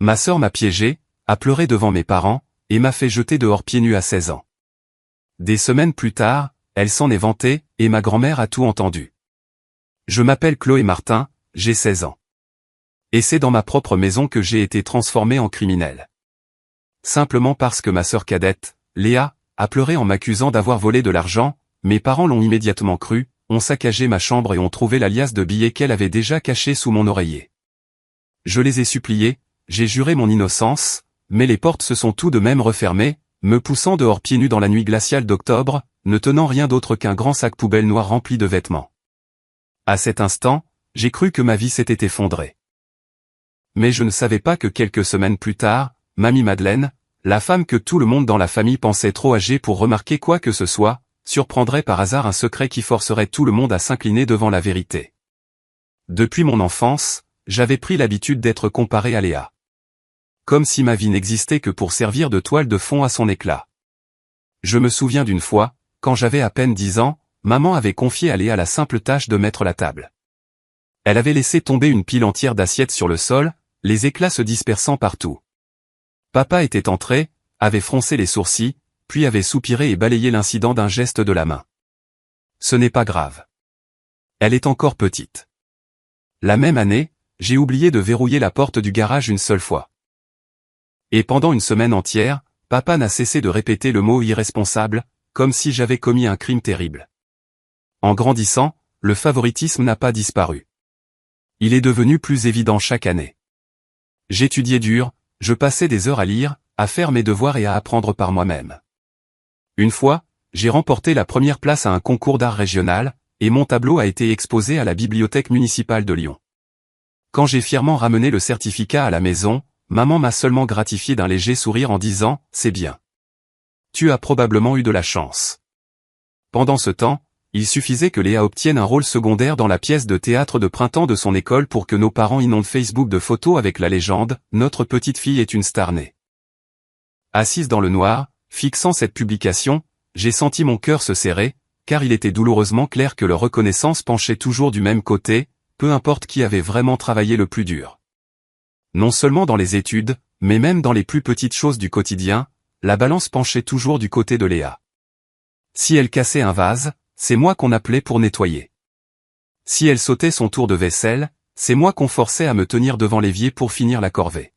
Ma sœur m'a piégé, a pleuré devant mes parents, et m'a fait jeter dehors pieds nus à 16 ans. Des semaines plus tard, elle s'en est vantée, et ma grand-mère a tout entendu. Je m'appelle Chloé Martin, j'ai 16 ans. Et c'est dans ma propre maison que j'ai été transformé en criminel. Simplement parce que ma sœur cadette, Léa, a pleuré en m'accusant d'avoir volé de l'argent, mes parents l'ont immédiatement cru, ont saccagé ma chambre et ont trouvé la liasse de billets qu'elle avait déjà cachée sous mon oreiller. Je les ai suppliés, j'ai juré mon innocence, mais les portes se sont tout de même refermées, me poussant dehors pieds nus dans la nuit glaciale d'octobre, ne tenant rien d'autre qu'un grand sac poubelle noir rempli de vêtements. À cet instant, j'ai cru que ma vie s'était effondrée. Mais je ne savais pas que quelques semaines plus tard, Mamie Madeleine, la femme que tout le monde dans la famille pensait trop âgée pour remarquer quoi que ce soit, surprendrait par hasard un secret qui forcerait tout le monde à s'incliner devant la vérité. Depuis mon enfance, j'avais pris l'habitude d'être comparé à Léa. Comme si ma vie n'existait que pour servir de toile de fond à son éclat. Je me souviens d'une fois, quand j'avais à peine 10 ans, maman avait confié à Léa la simple tâche de mettre la table. Elle avait laissé tomber une pile entière d'assiettes sur le sol, les éclats se dispersant partout. Papa était entré, avait froncé les sourcils, puis avait soupiré et balayé l'incident d'un geste de la main. Ce n'est pas grave. Elle est encore petite. La même année, j'ai oublié de verrouiller la porte du garage une seule fois. Et pendant une semaine entière, papa n'a cessé de répéter le mot irresponsable, comme si j'avais commis un crime terrible. En grandissant, le favoritisme n'a pas disparu. Il est devenu plus évident chaque année. J'étudiais dur, je passais des heures à lire, à faire mes devoirs et à apprendre par moi-même. Une fois, j'ai remporté la première place à un concours d'art régional, et mon tableau a été exposé à la bibliothèque municipale de Lyon. Quand j'ai fièrement ramené le certificat à la maison, maman m'a seulement gratifié d'un léger sourire en disant « C'est bien. Tu as probablement eu de la chance. » Pendant ce temps, il suffisait que Léa obtienne un rôle secondaire dans la pièce de théâtre de printemps de son école pour que nos parents inondent Facebook de photos avec la légende « Notre petite fille est une star née ». Assise dans le noir, fixant cette publication, j'ai senti mon cœur se serrer, car il était douloureusement clair que leur reconnaissance penchait toujours du même côté, peu importe qui avait vraiment travaillé le plus dur. Non seulement dans les études, mais même dans les plus petites choses du quotidien, la balance penchait toujours du côté de Léa. Si elle cassait un vase, c'est moi qu'on appelait pour nettoyer. Si elle sautait son tour de vaisselle, c'est moi qu'on forçait à me tenir devant l'évier pour finir la corvée.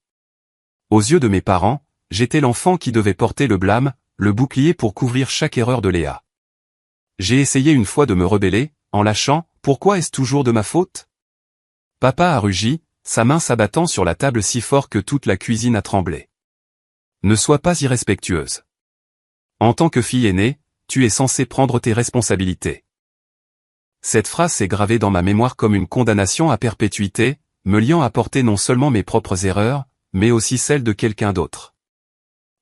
Aux yeux de mes parents, j'étais l'enfant qui devait porter le blâme, le bouclier pour couvrir chaque erreur de Léa. J'ai essayé une fois de me rebeller, en lâchant « Pourquoi est-ce toujours de ma faute ?» Papa a rugi, sa main s'abattant sur la table si fort que toute la cuisine a tremblé. Ne sois pas irrespectueuse. En tant que fille aînée, tu es censée prendre tes responsabilités. Cette phrase s'est gravée dans ma mémoire comme une condamnation à perpétuité, me liant à porter non seulement mes propres erreurs, mais aussi celles de quelqu'un d'autre.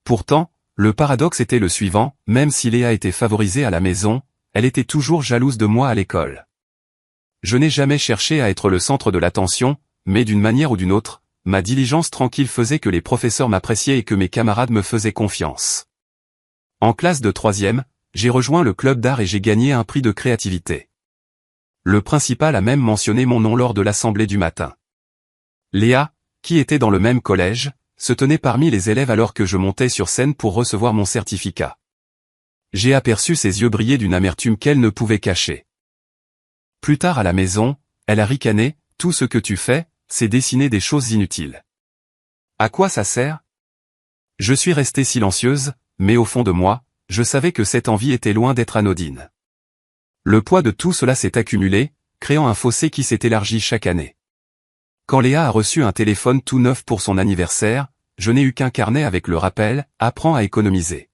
Pourtant, le paradoxe était le suivant, même si Léa était favorisée à la maison, elle était toujours jalouse de moi à l'école. Je n'ai jamais cherché à être le centre de l'attention, mais d'une manière ou d'une autre, ma diligence tranquille faisait que les professeurs m'appréciaient et que mes camarades me faisaient confiance. En classe de 3e, j'ai rejoint le club d'art et j'ai gagné un prix de créativité. Le principal a même mentionné mon nom lors de l'assemblée du matin. Léa, qui était dans le même collège, se tenait parmi les élèves alors que je montais sur scène pour recevoir mon certificat. J'ai aperçu ses yeux briller d'une amertume qu'elle ne pouvait cacher. Plus tard à la maison, elle a ricané, « Tout ce que tu fais, c'est dessiner des choses inutiles. À quoi ça sert ?» Je suis restée silencieuse, mais au fond de moi, je savais que cette envie était loin d'être anodine. Le poids de tout cela s'est accumulé, créant un fossé qui s'est élargi chaque année. Quand Léa a reçu un téléphone tout neuf pour son anniversaire, je n'ai eu qu'un carnet avec le rappel « Apprends à économiser ».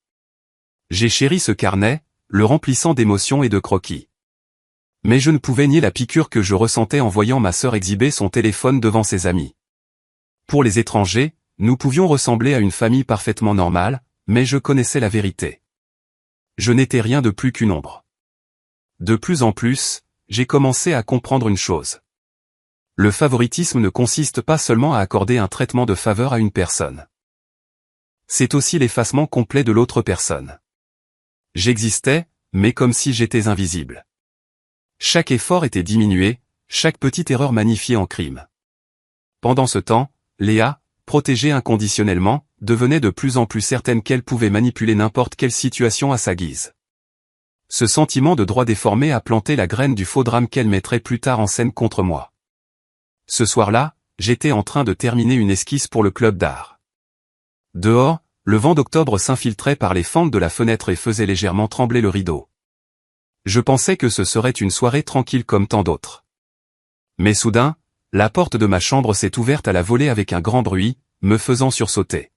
J'ai chéri ce carnet, le remplissant d'émotions et de croquis. Mais je ne pouvais nier la piqûre que je ressentais en voyant ma sœur exhiber son téléphone devant ses amis. Pour les étrangers, nous pouvions ressembler à une famille parfaitement normale, mais je connaissais la vérité. Je n'étais rien de plus qu'une ombre. De plus en plus, j'ai commencé à comprendre une chose. Le favoritisme ne consiste pas seulement à accorder un traitement de faveur à une personne. C'est aussi l'effacement complet de l'autre personne. J'existais, mais comme si j'étais invisible. Chaque effort était diminué, chaque petite erreur magnifiée en crime. Pendant ce temps, Léa, protégée inconditionnellement, devenait de plus en plus certaine qu'elle pouvait manipuler n'importe quelle situation à sa guise. Ce sentiment de droit déformé a planté la graine du faux drame qu'elle mettrait plus tard en scène contre moi. Ce soir-là, j'étais en train de terminer une esquisse pour le club d'art. Dehors, le vent d'octobre s'infiltrait par les fentes de la fenêtre et faisait légèrement trembler le rideau. Je pensais que ce serait une soirée tranquille comme tant d'autres. Mais soudain, la porte de ma chambre s'est ouverte à la volée avec un grand bruit, me faisant sursauter.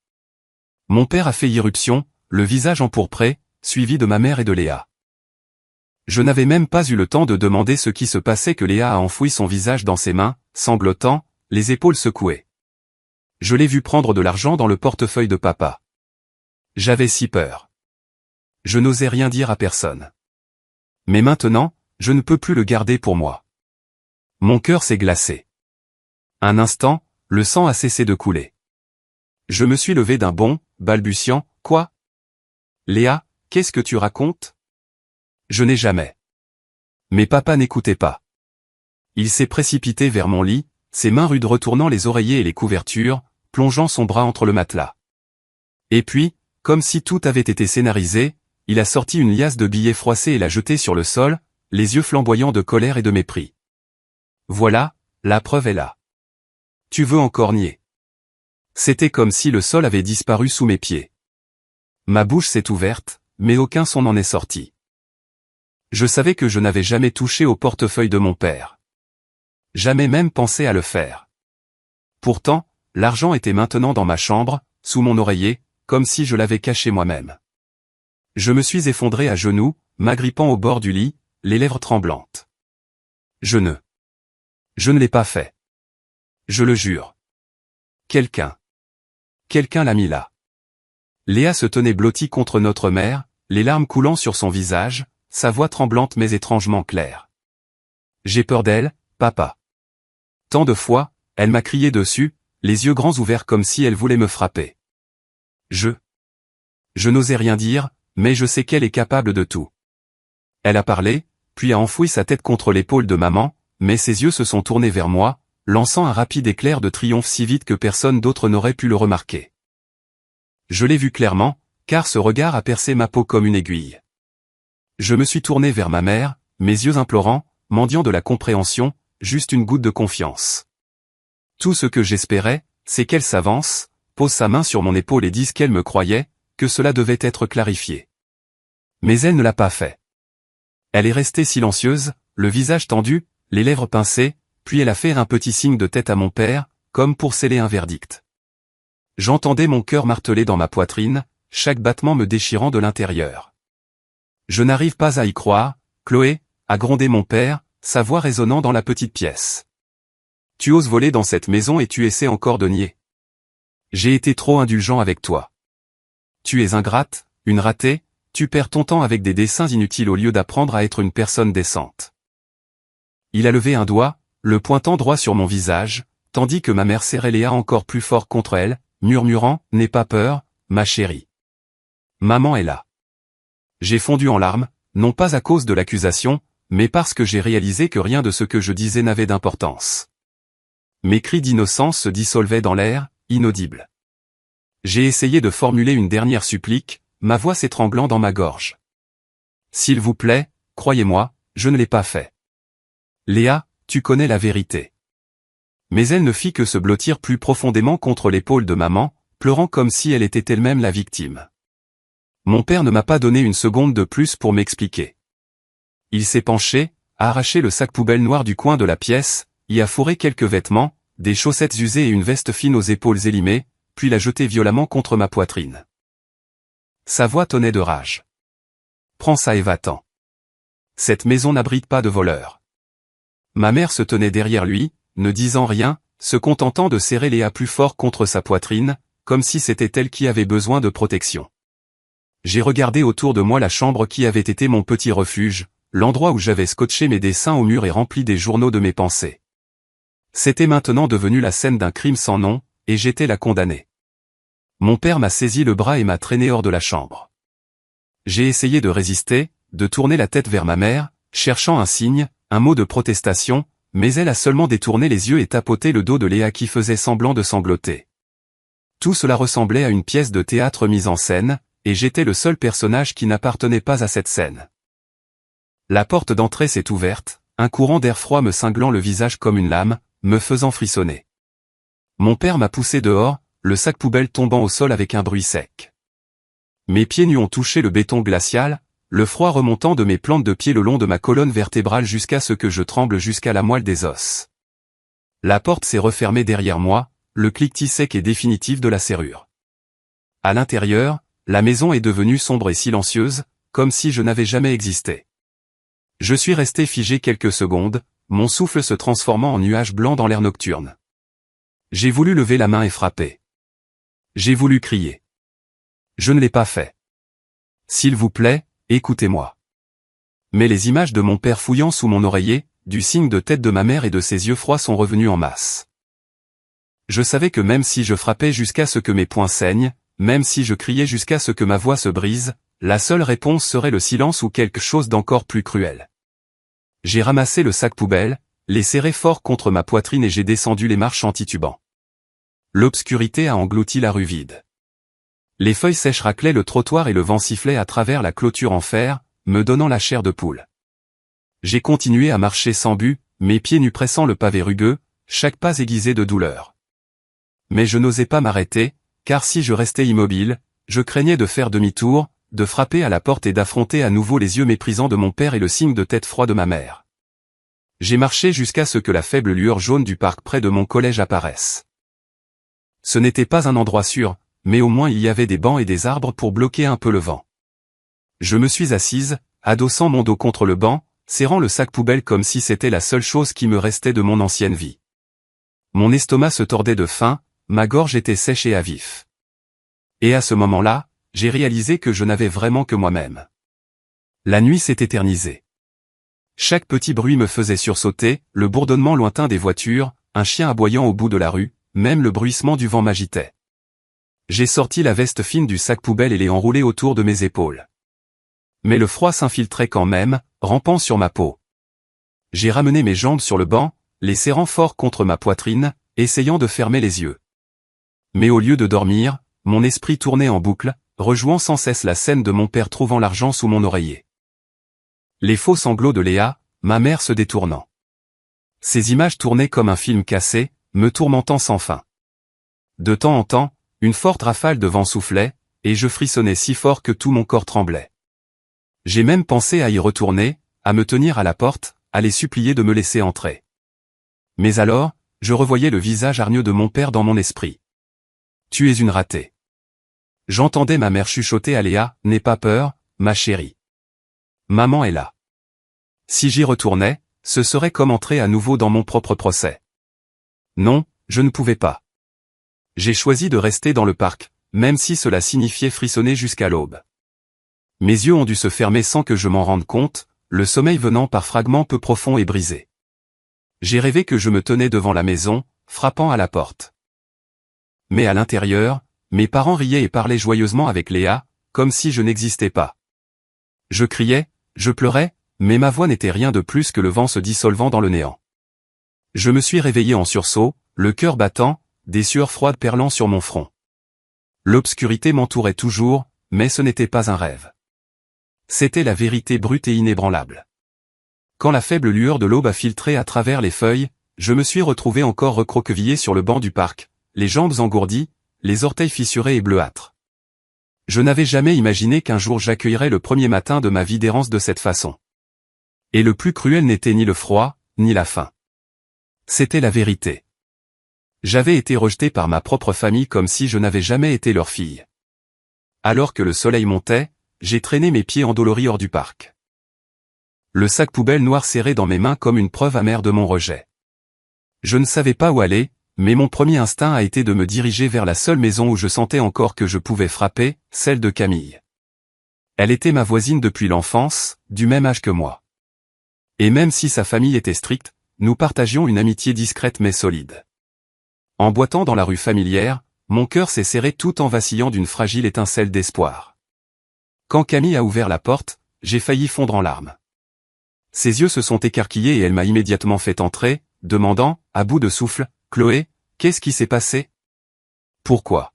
Mon père a fait irruption, le visage empourpré, suivi de ma mère et de Léa. Je n'avais même pas eu le temps de demander ce qui se passait que Léa a enfoui son visage dans ses mains, sanglotant, les épaules secouées. Je l'ai vu prendre de l'argent dans le portefeuille de papa. J'avais si peur. Je n'osais rien dire à personne. Mais maintenant, je ne peux plus le garder pour moi. Mon cœur s'est glacé. Un instant, le sang a cessé de couler. Je me suis levé d'un bond, balbutiant, « Quoi ? Léa, qu'est-ce que tu racontes ? » Je n'ai jamais. Mais papa n'écoutait pas. Il s'est précipité vers mon lit, ses mains rudes retournant les oreillers et les couvertures, plongeant son bras entre le matelas. Et puis, comme si tout avait été scénarisé, il a sorti une liasse de billets froissés et l'a jetée sur le sol, les yeux flamboyants de colère et de mépris. Voilà, la preuve est là. Tu veux encore nier. C'était comme si le sol avait disparu sous mes pieds. Ma bouche s'est ouverte, mais aucun son n'en est sorti. Je savais que je n'avais jamais touché au portefeuille de mon père. Jamais même pensé à le faire. Pourtant, l'argent était maintenant dans ma chambre, sous mon oreiller, comme si je l'avais caché moi-même. Je me suis effondré à genoux, m'agrippant au bord du lit, les lèvres tremblantes. Je ne l'ai pas fait. Je le jure. Quelqu'un l'a mis là. Léa se tenait blottie contre notre mère, les larmes coulant sur son visage, sa voix tremblante mais étrangement claire. J'ai peur d'elle, papa. Tant de fois, elle m'a crié dessus, les yeux grands ouverts comme si elle voulait me frapper. Je n'osais rien dire, mais je sais qu'elle est capable de tout. Elle a parlé, puis a enfoui sa tête contre l'épaule de maman, mais ses yeux se sont tournés vers moi, lançant un rapide éclair de triomphe si vite que personne d'autre n'aurait pu le remarquer. Je l'ai vu clairement, car ce regard a percé ma peau comme une aiguille. Je me suis tourné vers ma mère, mes yeux implorants, mendiant de la compréhension, juste une goutte de confiance. Tout ce que j'espérais, c'est qu'elle s'avance, pose sa main sur mon épaule et dise qu'elle me croyait, que cela devait être clarifié. Mais elle ne l'a pas fait. Elle est restée silencieuse, le visage tendu, les lèvres pincées, puis elle a fait un petit signe de tête à mon père, comme pour sceller un verdict. J'entendais mon cœur marteler dans ma poitrine, chaque battement me déchirant de l'intérieur. Je n'arrive pas à y croire, Chloé, a grondé mon père, sa voix résonnant dans la petite pièce. Tu oses voler dans cette maison et tu essaies encore de nier. J'ai été trop indulgent avec toi. Tu es ingrate, une ratée, tu perds ton temps avec des dessins inutiles au lieu d'apprendre à être une personne décente. Il a levé un doigt, le pointant droit sur mon visage, tandis que ma mère serrait Léa encore plus fort contre elle, murmurant « N'aie pas peur, ma chérie. Maman est là. » J'ai fondu en larmes, non pas à cause de l'accusation, mais parce que j'ai réalisé que rien de ce que je disais n'avait d'importance. Mes cris d'innocence se dissolvaient dans l'air, inaudibles. J'ai essayé de formuler une dernière supplique, ma voix s'étranglant dans ma gorge. S'il vous plaît, croyez-moi, je ne l'ai pas fait. Léa, tu connais la vérité. Mais elle ne fit que se blottir plus profondément contre l'épaule de maman, pleurant comme si elle était elle-même la victime. Mon père ne m'a pas donné une seconde de plus pour m'expliquer. Il s'est penché, a arraché le sac poubelle noir du coin de la pièce, y a fourré quelques vêtements, des chaussettes usées et une veste fine aux épaules élimées, puis l'a jeté violemment contre ma poitrine. Sa voix tonnait de rage. Prends ça et va-t'en. Cette maison n'abrite pas de voleurs. Ma mère se tenait derrière lui, ne disant rien, se contentant de serrer Léa plus fort contre sa poitrine, comme si c'était elle qui avait besoin de protection. J'ai regardé autour de moi la chambre qui avait été mon petit refuge, l'endroit où j'avais scotché mes dessins au mur et rempli des journaux de mes pensées. C'était maintenant devenu la scène d'un crime sans nom, et j'étais la condamnée. Mon père m'a saisi le bras et m'a traîné hors de la chambre. J'ai essayé de résister, de tourner la tête vers ma mère, cherchant un signe, un mot de protestation, mais elle a seulement détourné les yeux et tapoté le dos de Léa qui faisait semblant de sangloter. Tout cela ressemblait à une pièce de théâtre mise en scène, et j'étais le seul personnage qui n'appartenait pas à cette scène. La porte d'entrée s'est ouverte, un courant d'air froid me cinglant le visage comme une lame, me faisant frissonner. Mon père m'a poussé dehors, le sac poubelle tombant au sol avec un bruit sec. Mes pieds nus ont touché le béton glacial, le froid remontant de mes plantes de pied le long de ma colonne vertébrale jusqu'à ce que je tremble jusqu'à la moelle des os. La porte s'est refermée derrière moi, le cliquetis sec et définitif de la serrure. À l'intérieur, la maison est devenue sombre et silencieuse, comme si je n'avais jamais existé. Je suis resté figé quelques secondes, mon souffle se transformant en nuage blanc dans l'air nocturne. J'ai voulu lever la main et frapper. J'ai voulu crier. Je ne l'ai pas fait. S'il vous plaît, écoutez-moi. Mais les images de mon père fouillant sous mon oreiller, du signe de tête de ma mère et de ses yeux froids sont revenus en masse. Je savais que même si je frappais jusqu'à ce que mes poings saignent, même si je criais jusqu'à ce que ma voix se brise, la seule réponse serait le silence ou quelque chose d'encore plus cruel. J'ai ramassé le sac poubelle, l'ai serré fort contre ma poitrine et j'ai descendu les marches en titubant. L'obscurité a englouti la rue vide. Les feuilles sèches raclaient le trottoir et le vent sifflait à travers la clôture en fer, me donnant la chair de poule. J'ai continué à marcher sans but, mes pieds nus pressant le pavé rugueux, chaque pas aiguisé de douleur. Mais je n'osais pas m'arrêter, car si je restais immobile, je craignais de faire demi-tour, de frapper à la porte et d'affronter à nouveau les yeux méprisants de mon père et le signe de tête froid de ma mère. J'ai marché jusqu'à ce que la faible lueur jaune du parc près de mon collège apparaisse. Ce n'était pas un endroit sûr, mais au moins il y avait des bancs et des arbres pour bloquer un peu le vent. Je me suis assise, adossant mon dos contre le banc, serrant le sac poubelle comme si c'était la seule chose qui me restait de mon ancienne vie. Mon estomac se tordait de faim, ma gorge était sèche et à vif. Et à ce moment-là, j'ai réalisé que je n'avais vraiment que moi-même. La nuit s'est éternisée. Chaque petit bruit me faisait sursauter, le bourdonnement lointain des voitures, un chien aboyant au bout de la rue, même le bruissement du vent m'agitait. J'ai sorti la veste fine du sac poubelle et l'ai enroulée autour de mes épaules. Mais le froid s'infiltrait quand même, rampant sur ma peau. J'ai ramené mes jambes sur le banc, les serrant fort contre ma poitrine, essayant de fermer les yeux. Mais au lieu de dormir, mon esprit tournait en boucle, rejouant sans cesse la scène de mon père trouvant l'argent sous mon oreiller. Les faux sanglots de Léa, ma mère se détournant. Ces images tournaient comme un film cassé, me tourmentant sans fin. De temps en temps, une forte rafale de vent soufflait, et je frissonnais si fort que tout mon corps tremblait. J'ai même pensé à y retourner, à me tenir à la porte, à les supplier de me laisser entrer. Mais alors, je revoyais le visage hargneux de mon père dans mon esprit. « Tu es une ratée. » J'entendais ma mère chuchoter à Léa, « N'aie pas peur, ma chérie. Maman est là. » Si j'y retournais, ce serait comme entrer à nouveau dans mon propre procès. Non, je ne pouvais pas. J'ai choisi de rester dans le parc, même si cela signifiait frissonner jusqu'à l'aube. Mes yeux ont dû se fermer sans que je m'en rende compte, le sommeil venant par fragments peu profonds et brisés. J'ai rêvé que je me tenais devant la maison, frappant à la porte. Mais à l'intérieur, mes parents riaient et parlaient joyeusement avec Léa, comme si je n'existais pas. Je criais, je pleurais, mais ma voix n'était rien de plus que le vent se dissolvant dans le néant. Je me suis réveillé en sursaut, le cœur battant, des sueurs froides perlant sur mon front. L'obscurité m'entourait toujours, mais ce n'était pas un rêve. C'était la vérité brute et inébranlable. Quand la faible lueur de l'aube a filtré à travers les feuilles, je me suis retrouvé encore recroquevillé sur le banc du parc, les jambes engourdies, les orteils fissurés et bleuâtres. Je n'avais jamais imaginé qu'un jour j'accueillerais le premier matin de ma vie d'errance de cette façon. Et le plus cruel n'était ni le froid, ni la faim. C'était la vérité. J'avais été rejeté par ma propre famille comme si je n'avais jamais été leur fille. Alors que le soleil montait, j'ai traîné mes pieds endoloris hors du parc. Le sac poubelle noir serré dans mes mains comme une preuve amère de mon rejet. Je ne savais pas où aller, mais mon premier instinct a été de me diriger vers la seule maison où je sentais encore que je pouvais frapper, celle de Camille. Elle était ma voisine depuis l'enfance, du même âge que moi. Et même si sa famille était stricte, nous partagions une amitié discrète mais solide. En boitant dans la rue familière, mon cœur s'est serré tout en vacillant d'une fragile étincelle d'espoir. Quand Camille a ouvert la porte, j'ai failli fondre en larmes. Ses yeux se sont écarquillés et elle m'a immédiatement fait entrer, demandant, à bout de souffle, « Chloé, qu'est-ce qui s'est passé ? Pourquoi ?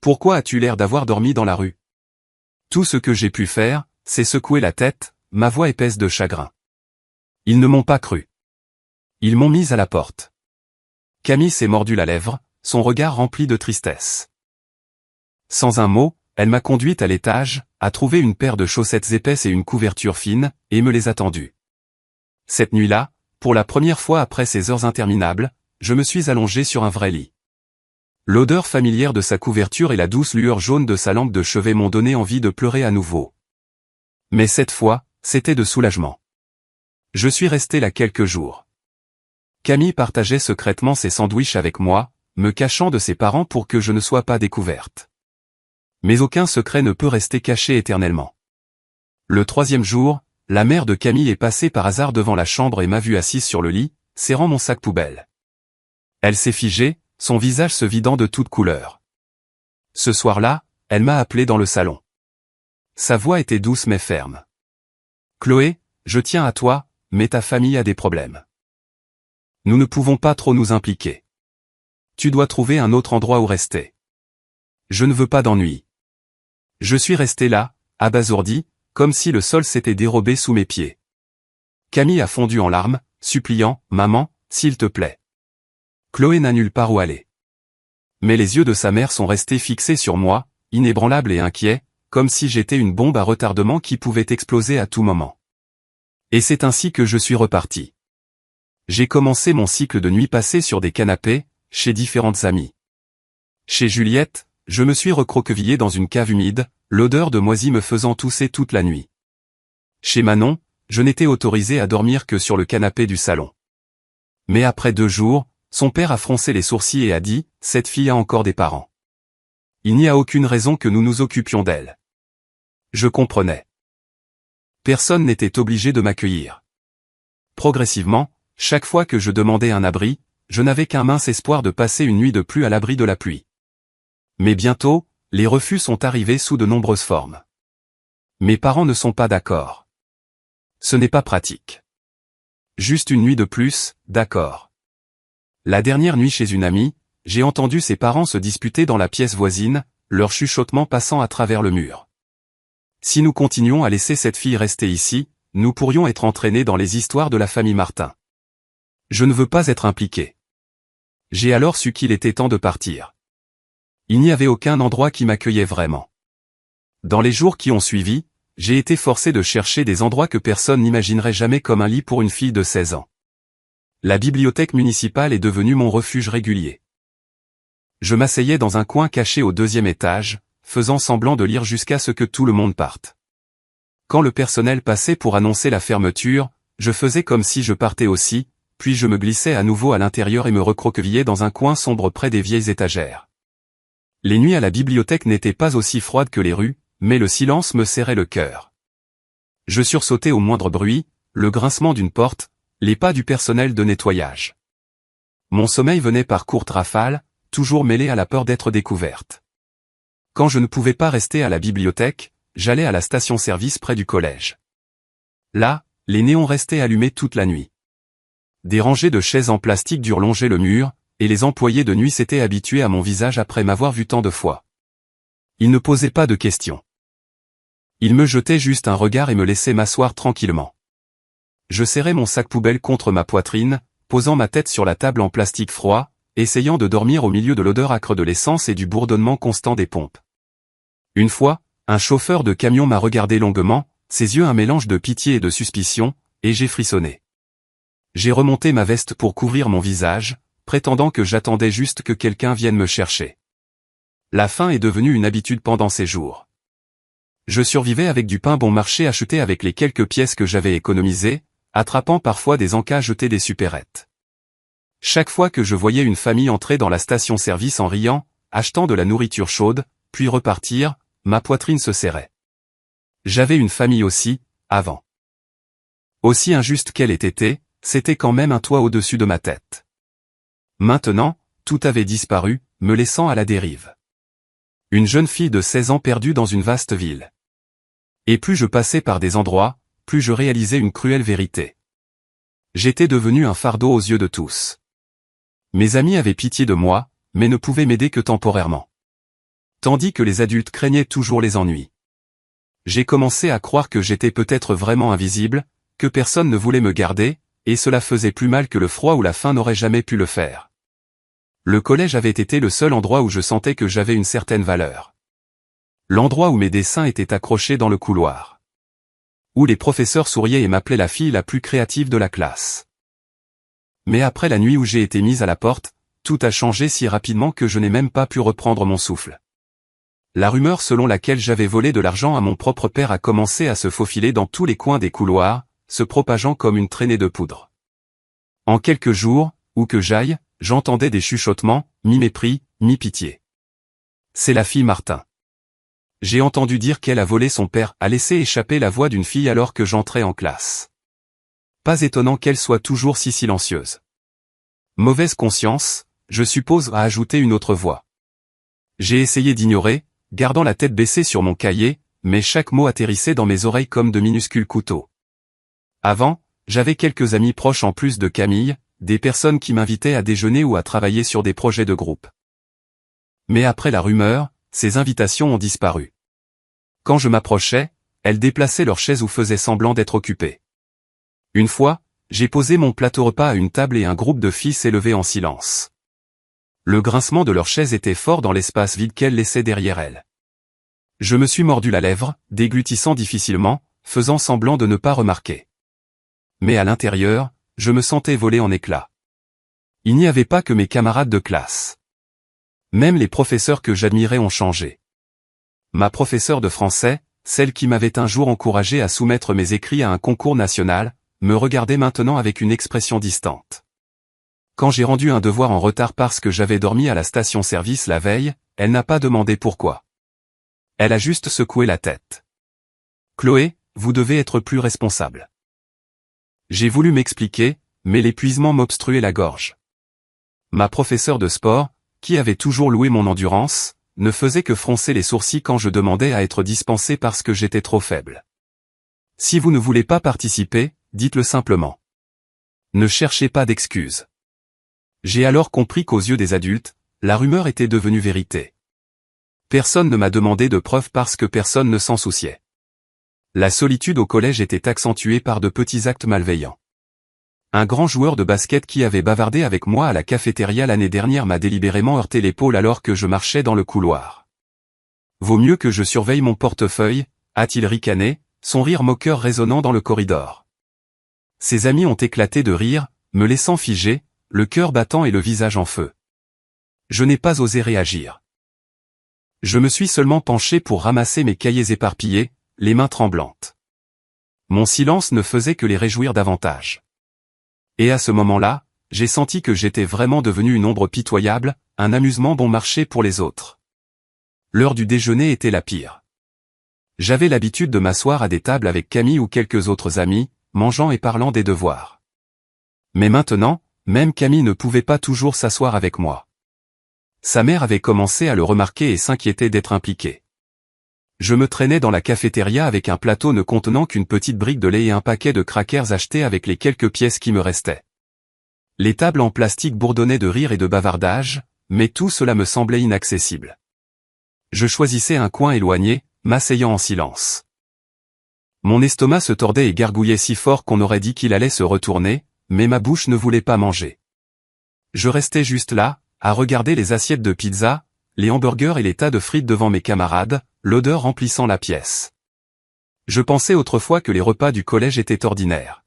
Pourquoi as-tu l'air d'avoir dormi dans la rue? Tout ce que j'ai pu faire, c'est secouer la tête, ma voix épaisse de chagrin. Ils ne m'ont pas cru. Ils m'ont mise à la porte. Camille s'est mordu la lèvre, son regard rempli de tristesse. Sans un mot, elle m'a conduite à l'étage, a trouvé une paire de chaussettes épaisses et une couverture fine, et me les a tendues. Cette nuit-là, pour la première fois après ces heures interminables, je me suis allongé sur un vrai lit. L'odeur familière de sa couverture et la douce lueur jaune de sa lampe de chevet m'ont donné envie de pleurer à nouveau. Mais cette fois, c'était de soulagement. Je suis resté là quelques jours. Camille partageait secrètement ses sandwichs avec moi, me cachant de ses parents pour que je ne sois pas découverte. Mais aucun secret ne peut rester caché éternellement. Le 3e jour, la mère de Camille est passée par hasard devant la chambre et m'a vu assise sur le lit, serrant mon sac poubelle. Elle s'est figée, son visage se vidant de toutes couleurs. Ce soir-là, elle m'a appelé dans le salon. Sa voix était douce mais ferme. « Chloé, je tiens à toi, mais ta famille a des problèmes. Nous ne pouvons pas trop nous impliquer. Tu dois trouver un autre endroit où rester. Je ne veux pas d'ennui. » Je suis resté là, abasourdi, comme si le sol s'était dérobé sous mes pieds. Camille a fondu en larmes, suppliant « Maman, s'il te plaît. » Chloé n'a nulle part où aller. Mais les yeux de sa mère sont restés fixés sur moi, inébranlables et inquiets, comme si j'étais une bombe à retardement qui pouvait exploser à tout moment. Et c'est ainsi que je suis reparti. J'ai commencé mon cycle de nuit passé sur des canapés, chez différentes amies. Chez Juliette, je me suis recroquevillé dans une cave humide, l'odeur de moisi me faisant tousser toute la nuit. Chez Manon, je n'étais autorisé à dormir que sur le canapé du salon. Mais après 2 jours, son père a froncé les sourcils et a dit « Cette fille a encore des parents. Il n'y a aucune raison que nous nous occupions d'elle. » Je comprenais. Personne n'était obligé de m'accueillir. Progressivement, chaque fois que je demandais un abri, je n'avais qu'un mince espoir de passer une nuit de plus à l'abri de la pluie. Mais bientôt, les refus sont arrivés sous de nombreuses formes. Mes parents ne sont pas d'accord. Ce n'est pas pratique. Juste une nuit de plus, d'accord. La dernière nuit chez une amie, j'ai entendu ses parents se disputer dans la pièce voisine, leur chuchotement passant à travers le mur. Si nous continuons à laisser cette fille rester ici, nous pourrions être entraînés dans les histoires de la famille Martin. Je ne veux pas être impliqué. J'ai alors su qu'il était temps de partir. Il n'y avait aucun endroit qui m'accueillait vraiment. Dans les jours qui ont suivi, j'ai été forcé de chercher des endroits que personne n'imaginerait jamais comme un lit pour une fille de 16 ans. La bibliothèque municipale est devenue mon refuge régulier. Je m'asseyais dans un coin caché au 2e étage, faisant semblant de lire jusqu'à ce que tout le monde parte. Quand le personnel passait pour annoncer la fermeture, je faisais comme si je partais aussi, puis je me glissais à nouveau à l'intérieur et me recroquevillais dans un coin sombre près des vieilles étagères. Les nuits à la bibliothèque n'étaient pas aussi froides que les rues, mais le silence me serrait le cœur. Je sursautais au moindre bruit, le grincement d'une porte, les pas du personnel de nettoyage. Mon sommeil venait par courtes rafales, toujours mêlé à la peur d'être découverte. Quand je ne pouvais pas rester à la bibliothèque, j'allais à la station-service près du collège. Là, les néons restaient allumés toute la nuit. Des rangées de chaises en plastique dures longeaient le mur, et les employés de nuit s'étaient habitués à mon visage après m'avoir vu tant de fois. Ils ne posaient pas de questions. Ils me jetaient juste un regard et me laissaient m'asseoir tranquillement. Je serrais mon sac poubelle contre ma poitrine, posant ma tête sur la table en plastique froid, essayant de dormir au milieu de l'odeur âcre de l'essence et du bourdonnement constant des pompes. Une fois, un chauffeur de camion m'a regardé longuement, ses yeux un mélange de pitié et de suspicion, et j'ai frissonné. J'ai remonté ma veste pour couvrir mon visage, prétendant que j'attendais juste que quelqu'un vienne me chercher. La faim est devenue une habitude pendant ces jours. Je survivais avec du pain bon marché acheté avec les quelques pièces que j'avais économisées, attrapant parfois des encas jetés des supérettes. Chaque fois que je voyais une famille entrer dans la station-service en riant, achetant de la nourriture chaude, puis repartir, ma poitrine se serrait. J'avais une famille aussi, avant. Aussi injuste qu'elle ait été, c'était quand même un toit au-dessus de ma tête. Maintenant, tout avait disparu, me laissant à la dérive. Une jeune fille de 16 ans perdue dans une vaste ville. Et plus je passais par des endroits, plus je réalisais une cruelle vérité. J'étais devenu un fardeau aux yeux de tous. Mes amis avaient pitié de moi, mais ne pouvaient m'aider que temporairement. tandis que les adultes craignaient toujours les ennuis. J'ai commencé à croire que j'étais peut-être vraiment invisible, que personne ne voulait me garder, et cela faisait plus mal que le froid ou la faim n'aurait jamais pu le faire. Le collège avait été le seul endroit où je sentais que j'avais une certaine valeur. L'endroit où mes dessins étaient accrochés dans le couloir. Où les professeurs souriaient et m'appelaient la fille la plus créative de la classe. Mais après la nuit où j'ai été mise à la porte, tout a changé si rapidement que je n'ai même pas pu reprendre mon souffle. La rumeur selon laquelle j'avais volé de l'argent à mon propre père a commencé à se faufiler dans tous les coins des couloirs, se propageant comme une traînée de poudre. En quelques jours, où que j'aille, j'entendais des chuchotements, mi-mépris, mi-pitié. C'est la fille Martin. J'ai entendu dire qu'elle a volé son père, a laissé échapper la voix d'une fille alors que j'entrais en classe. Pas étonnant qu'elle soit toujours si silencieuse. Mauvaise conscience, je suppose, a ajouté une autre voix. J'ai essayé d'ignorer, gardant la tête baissée sur mon cahier, mais chaque mot atterrissait dans mes oreilles comme de minuscules couteaux. Avant, j'avais quelques amis proches en plus de Camille, des personnes qui m'invitaient à déjeuner ou à travailler sur des projets de groupe. Mais après la rumeur, ces invitations ont disparu. Quand je m'approchais, elles déplaçaient leurs chaises ou faisaient semblant d'être occupées. Une fois, j'ai posé mon plateau repas à une table et un groupe de filles s'est levé en silence. Le grincement de leurs chaises était fort dans l'espace vide qu'elles laissaient derrière elles. Je me suis mordu la lèvre, déglutissant difficilement, faisant semblant de ne pas remarquer. Mais à l'intérieur, je me sentais voler en éclats. Il n'y avait pas que mes camarades de classe. Même les professeurs que j'admirais ont changé. Ma professeure de français, celle qui m'avait un jour encouragé à soumettre mes écrits à un concours national, me regardait maintenant avec une expression distante. Quand j'ai rendu un devoir en retard parce que j'avais dormi à la station-service la veille, elle n'a pas demandé pourquoi. Elle a juste secoué la tête. « Chloé, vous devez être plus responsable. » J'ai voulu m'expliquer, mais l'épuisement m'obstruait la gorge. Ma professeure de sport, qui avait toujours loué mon endurance, ne faisait que froncer les sourcils quand je demandais à être dispensé parce que j'étais trop faible. Si vous ne voulez pas participer, dites-le simplement. Ne cherchez pas d'excuses. J'ai alors compris qu'aux yeux des adultes, la rumeur était devenue vérité. Personne ne m'a demandé de preuves parce que personne ne s'en souciait. La solitude au collège était accentuée par de petits actes malveillants. Un grand joueur de basket qui avait bavardé avec moi à la cafétéria l'année dernière m'a délibérément heurté l'épaule alors que je marchais dans le couloir. Vaut mieux que je surveille mon portefeuille, a-t-il ricané, son rire moqueur résonnant dans le corridor. Ses amis ont éclaté de rire, me laissant figé, le cœur battant et le visage en feu. Je n'ai pas osé réagir. Je me suis seulement penché pour ramasser mes cahiers éparpillés, les mains tremblantes. Mon silence ne faisait que les réjouir davantage. Et à ce moment-là, j'ai senti que j'étais vraiment devenu une ombre pitoyable, un amusement bon marché pour les autres. L'heure du déjeuner était la pire. J'avais l'habitude de m'asseoir à des tables avec Camille ou quelques autres amis, mangeant et parlant des devoirs. Mais maintenant, même Camille ne pouvait pas toujours s'asseoir avec moi. Sa mère avait commencé à le remarquer et s'inquiétait d'être impliquée. Je me traînais dans la cafétéria avec un plateau ne contenant qu'une petite brique de lait et un paquet de crackers achetés avec les quelques pièces qui me restaient. Les tables en plastique bourdonnaient de rire et de bavardage, mais tout cela me semblait inaccessible. Je choisissais un coin éloigné, m'asseyant en silence. Mon estomac se tordait et gargouillait si fort qu'on aurait dit qu'il allait se retourner, mais ma bouche ne voulait pas manger. Je restais juste là, à regarder les assiettes de pizza, les hamburgers et les tas de frites devant mes camarades, l'odeur remplissant la pièce. Je pensais autrefois que les repas du collège étaient ordinaires.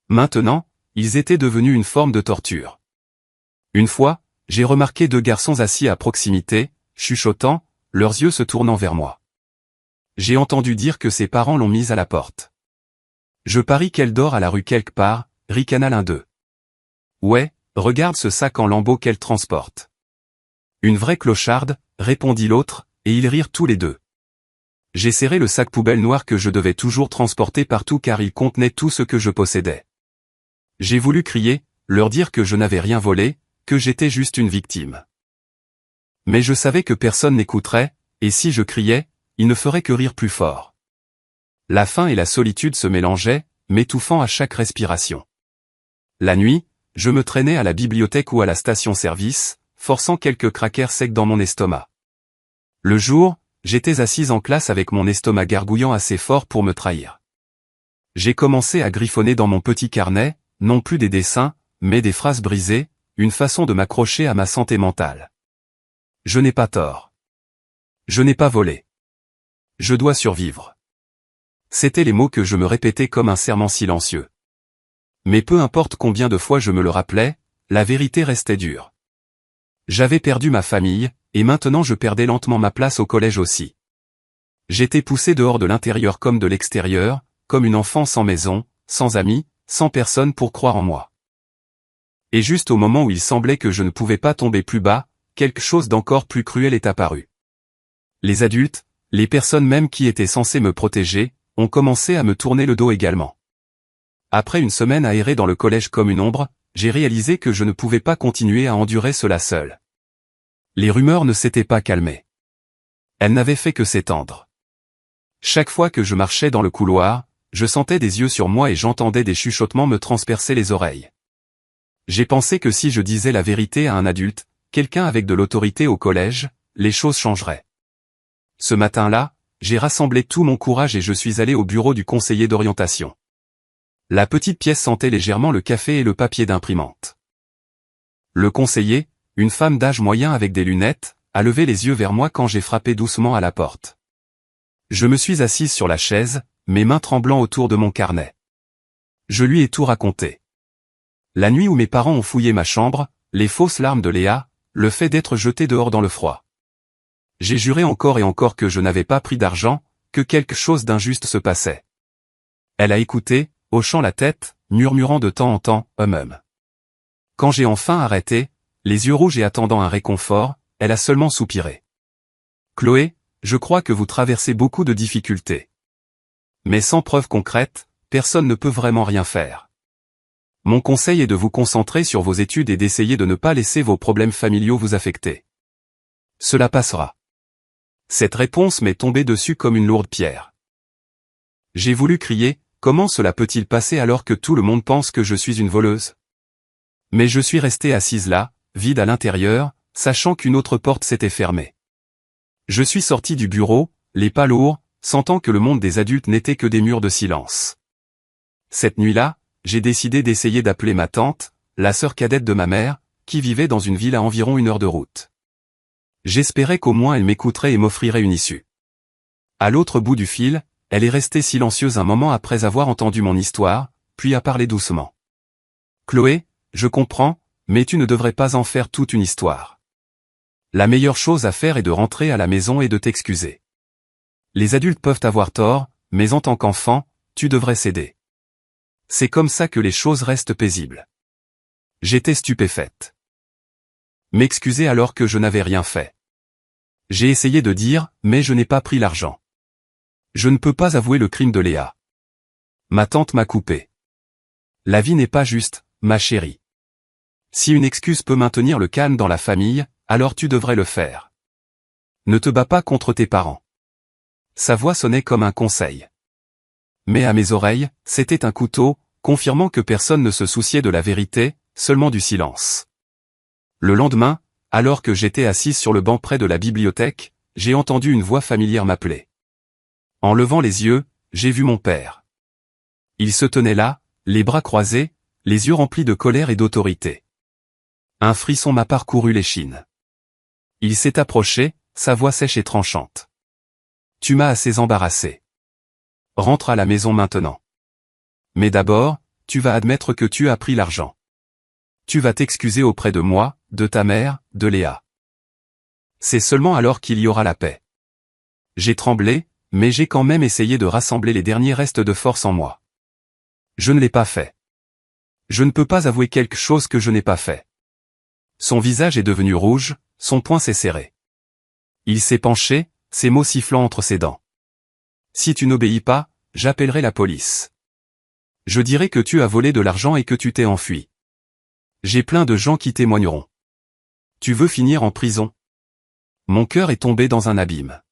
Maintenant, ils étaient devenus une forme de torture. Une fois, j'ai remarqué deux garçons assis à proximité, chuchotant, leurs yeux se tournant vers moi. J'ai entendu dire que ses parents l'ont mise à la porte. Je parie qu'elle dort à la rue quelque part, ricana l'un d'eux. Ouais, regarde ce sac en lambeaux qu'elle transporte. Une vraie clocharde, répondit l'autre, et ils rirent tous les deux. J'ai serré le sac poubelle noir que je devais toujours transporter partout car il contenait tout ce que je possédais. J'ai voulu crier, leur dire que je n'avais rien volé, que j'étais juste une victime. Mais je savais que personne n'écouterait, et si je criais, il ne ferait que rire plus fort. La faim et la solitude se mélangeaient, m'étouffant à chaque respiration. La nuit, je me traînais à la bibliothèque ou à la station-service, forçant quelques crackers secs dans mon estomac. Le jour, j'étais assise en classe avec mon estomac gargouillant assez fort pour me trahir. J'ai commencé à griffonner dans mon petit carnet, non plus des dessins, mais des phrases brisées, une façon de m'accrocher à ma santé mentale. Je n'ai pas tort. Je n'ai pas volé. Je dois survivre. C'étaient les mots que je me répétais comme un serment silencieux. Mais peu importe combien de fois je me le rappelais, la vérité restait dure. J'avais perdu ma famille, et maintenant je perdais lentement ma place au collège aussi. J'étais poussé dehors de l'intérieur comme de l'extérieur, comme une enfant sans maison, sans amis, sans personne pour croire en moi. Et juste au moment où il semblait que je ne pouvais pas tomber plus bas, quelque chose d'encore plus cruel est apparu. Les adultes, les personnes même qui étaient censées me protéger, ont commencé à me tourner le dos également. Après une semaine à errer dans le collège comme une ombre, j'ai réalisé que je ne pouvais pas continuer à endurer cela seul. Les rumeurs ne s'étaient pas calmées. Elles n'avaient fait que s'étendre. Chaque fois que je marchais dans le couloir, je sentais des yeux sur moi et j'entendais des chuchotements me transpercer les oreilles. J'ai pensé que si je disais la vérité à un adulte, quelqu'un avec de l'autorité au collège, les choses changeraient. Ce matin-là, j'ai rassemblé tout mon courage et je suis allé au bureau du conseiller d'orientation. La petite pièce sentait légèrement le café et le papier d'imprimante. Le conseiller, une femme d'âge moyen avec des lunettes, a levé les yeux vers moi quand j'ai frappé doucement à la porte. Je me suis assise sur la chaise, mes mains tremblant autour de mon carnet. Je lui ai tout raconté. La nuit où mes parents ont fouillé ma chambre, les fausses larmes de Léa, le fait d'être jeté dehors dans le froid. J'ai juré encore et encore que je n'avais pas pris d'argent, que quelque chose d'injuste se passait. Elle a écouté, hochant la tête, murmurant de temps en temps, Quand j'ai enfin arrêté, les yeux rouges et attendant un réconfort, elle a seulement soupiré. Chloé, je crois que vous traversez beaucoup de difficultés. Mais sans preuve concrète, personne ne peut vraiment rien faire. Mon conseil est de vous concentrer sur vos études et d'essayer de ne pas laisser vos problèmes familiaux vous affecter. Cela passera. Cette réponse m'est tombée dessus comme une lourde pierre. J'ai voulu crier, comment cela peut-il passer alors que tout le monde pense que je suis une voleuse? Mais je suis restée assise là, vide à l'intérieur, sachant qu'une autre porte s'était fermée. Je suis sorti du bureau, les pas lourds, sentant que le monde des adultes n'était que des murs de silence. Cette nuit-là, j'ai décidé d'essayer d'appeler ma tante, la sœur cadette de ma mère, qui vivait dans une ville à environ 1 heure de route. J'espérais qu'au moins elle m'écouterait et m'offrirait une issue. À l'autre bout du fil, elle est restée silencieuse un moment après avoir entendu mon histoire, puis a parlé doucement. Chloé, je comprends, mais tu ne devrais pas en faire toute une histoire. La meilleure chose à faire est de rentrer à la maison et de t'excuser. Les adultes peuvent avoir tort, mais en tant qu'enfant, tu devrais céder. C'est comme ça que les choses restent paisibles. J'étais stupéfaite. M'excuser alors que je n'avais rien fait. J'ai essayé de dire, mais je n'ai pas pris l'argent. Je ne peux pas avouer le crime de Léa. Ma tante m'a coupé. La vie n'est pas juste, ma chérie. Si une excuse peut maintenir le calme dans la famille, alors tu devrais le faire. Ne te bats pas contre tes parents. Sa voix sonnait comme un conseil. Mais à mes oreilles, c'était un couteau, confirmant que personne ne se souciait de la vérité, seulement du silence. Le lendemain, alors que j'étais assise sur le banc près de la bibliothèque, j'ai entendu une voix familière m'appeler. En levant les yeux, j'ai vu mon père. Il se tenait là, les bras croisés, les yeux remplis de colère et d'autorité. Un frisson m'a parcouru l'échine. Il s'est approché, sa voix sèche et tranchante. Tu m'as assez embarrassé. Rentre à la maison maintenant. Mais d'abord, tu vas admettre que tu as pris l'argent. Tu vas t'excuser auprès de moi, de ta mère, de Léa. C'est seulement alors qu'il y aura la paix. J'ai tremblé, mais j'ai quand même essayé de rassembler les derniers restes de force en moi. Je ne l'ai pas fait. Je ne peux pas avouer quelque chose que je n'ai pas fait. Son visage est devenu rouge, son poing s'est serré. Il s'est penché, ses mots sifflant entre ses dents. Si tu n'obéis pas, j'appellerai la police. Je dirai que tu as volé de l'argent et que tu t'es enfui. J'ai plein de gens qui témoigneront. Tu veux finir en prison? Mon cœur est tombé dans un abîme.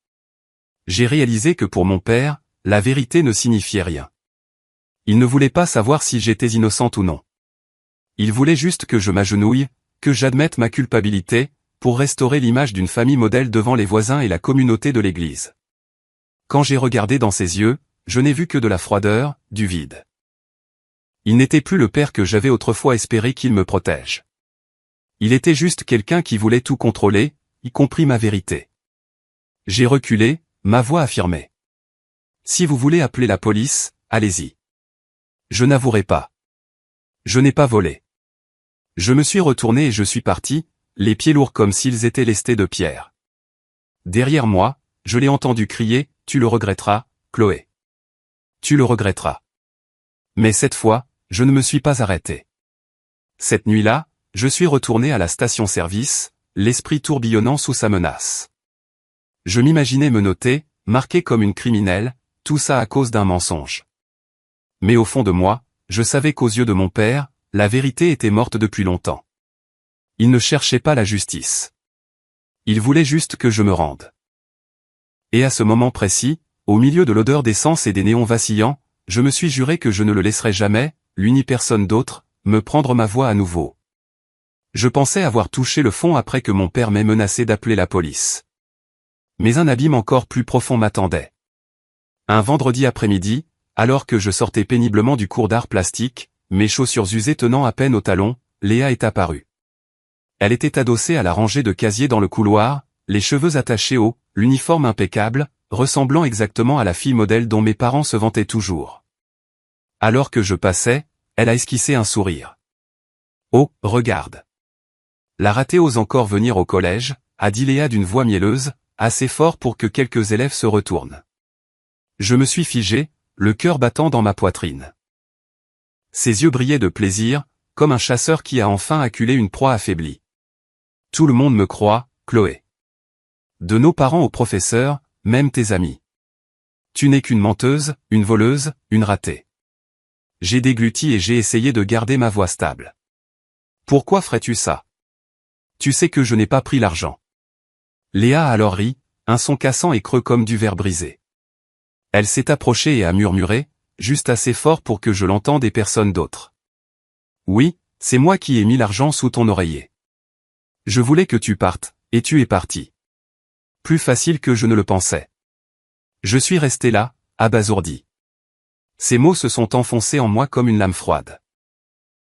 J'ai réalisé que pour mon père, la vérité ne signifiait rien. Il ne voulait pas savoir si j'étais innocente ou non. Il voulait juste que je m'agenouille, que j'admette ma culpabilité, pour restaurer l'image d'une famille modèle devant les voisins et la communauté de l'église. Quand j'ai regardé dans ses yeux, je n'ai vu que de la froideur, du vide. Il n'était plus le père que j'avais autrefois espéré qu'il me protège. Il était juste quelqu'un qui voulait tout contrôler, y compris ma vérité. J'ai reculé, ma voix affirmée. Si vous voulez appeler la police, allez-y. Je n'avouerai pas. Je n'ai pas volé. Je me suis retourné et je suis parti, les pieds lourds comme s'ils étaient lestés de pierre. Derrière moi, je l'ai entendu crier, « Tu le regretteras, Chloé. Tu le regretteras. » Mais cette fois, je ne me suis pas arrêté. Cette nuit-là, je suis retourné à la station-service, l'esprit tourbillonnant sous sa menace. Je m'imaginais menottée, marquée comme une criminelle, tout ça à cause d'un mensonge. Mais au fond de moi, je savais qu'aux yeux de mon père, la vérité était morte depuis longtemps. Il ne cherchait pas la justice. Il voulait juste que je me rende. Et à ce moment précis, au milieu de l'odeur d'essence et des néons vacillants, je me suis juré que je ne le laisserais jamais, lui ni personne d'autre, me prendre ma voix à nouveau. Je pensais avoir touché le fond après que mon père m'ait menacé d'appeler la police. Mais un abîme encore plus profond m'attendait. Un vendredi après-midi, alors que je sortais péniblement du cours d'art plastique, mes chaussures usées tenant à peine au talon, Léa est apparue. Elle était adossée à la rangée de casiers dans le couloir, les cheveux attachés haut, l'uniforme impeccable, ressemblant exactement à la fille modèle dont mes parents se vantaient toujours. Alors que je passais, elle a esquissé un sourire. « Oh, regarde. La ratée ose encore venir au collège », a dit Léa d'une voix mielleuse, assez fort pour que quelques élèves se retournent. Je me suis figé, le cœur battant dans ma poitrine. Ses yeux brillaient de plaisir, comme un chasseur qui a enfin acculé une proie affaiblie. Tout le monde me croit, Chloé. De nos parents aux professeurs, même tes amis. Tu n'es qu'une menteuse, une voleuse, une ratée. J'ai dégluti et j'ai essayé de garder ma voix stable. Pourquoi ferais-tu ça? Tu sais que je n'ai pas pris l'argent. Léa a alors ri, un son cassant et creux comme du verre brisé. Elle s'est approchée et a murmuré, juste assez fort pour que je l'entende et personne d'autre. Oui, c'est moi qui ai mis l'argent sous ton oreiller. Je voulais que tu partes, et tu es parti. Plus facile que je ne le pensais. Je suis resté là, abasourdi. Ces mots se sont enfoncés en moi comme une lame froide.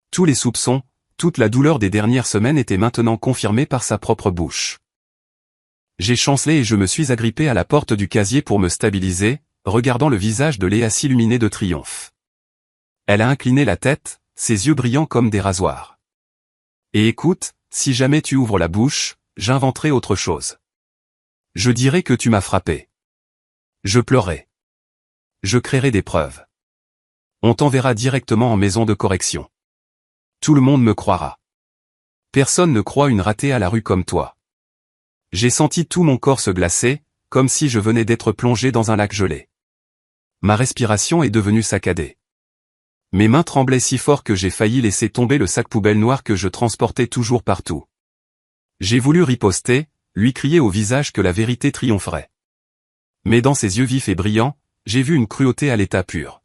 Tous les soupçons, toute la douleur des dernières semaines étaient maintenant confirmés par sa propre bouche. J'ai chancelé et je me suis agrippé à la porte du casier pour me stabiliser, regardant le visage de Léa s'illuminer de triomphe. Elle a incliné la tête, ses yeux brillants comme des rasoirs. Et écoute, si jamais tu ouvres la bouche, j'inventerai autre chose. Je dirai que tu m'as frappé. Je pleurerai. Je créerai des preuves. On t'enverra directement en maison de correction. Tout le monde me croira. Personne ne croit une ratée à la rue comme toi. J'ai senti tout mon corps se glacer, comme si je venais d'être plongé dans un lac gelé. Ma respiration est devenue saccadée. Mes mains tremblaient si fort que j'ai failli laisser tomber le sac poubelle noir que je transportais toujours partout. J'ai voulu riposter, lui crier au visage que la vérité triompherait. Mais dans ses yeux vifs et brillants, j'ai vu une cruauté à l'état pur.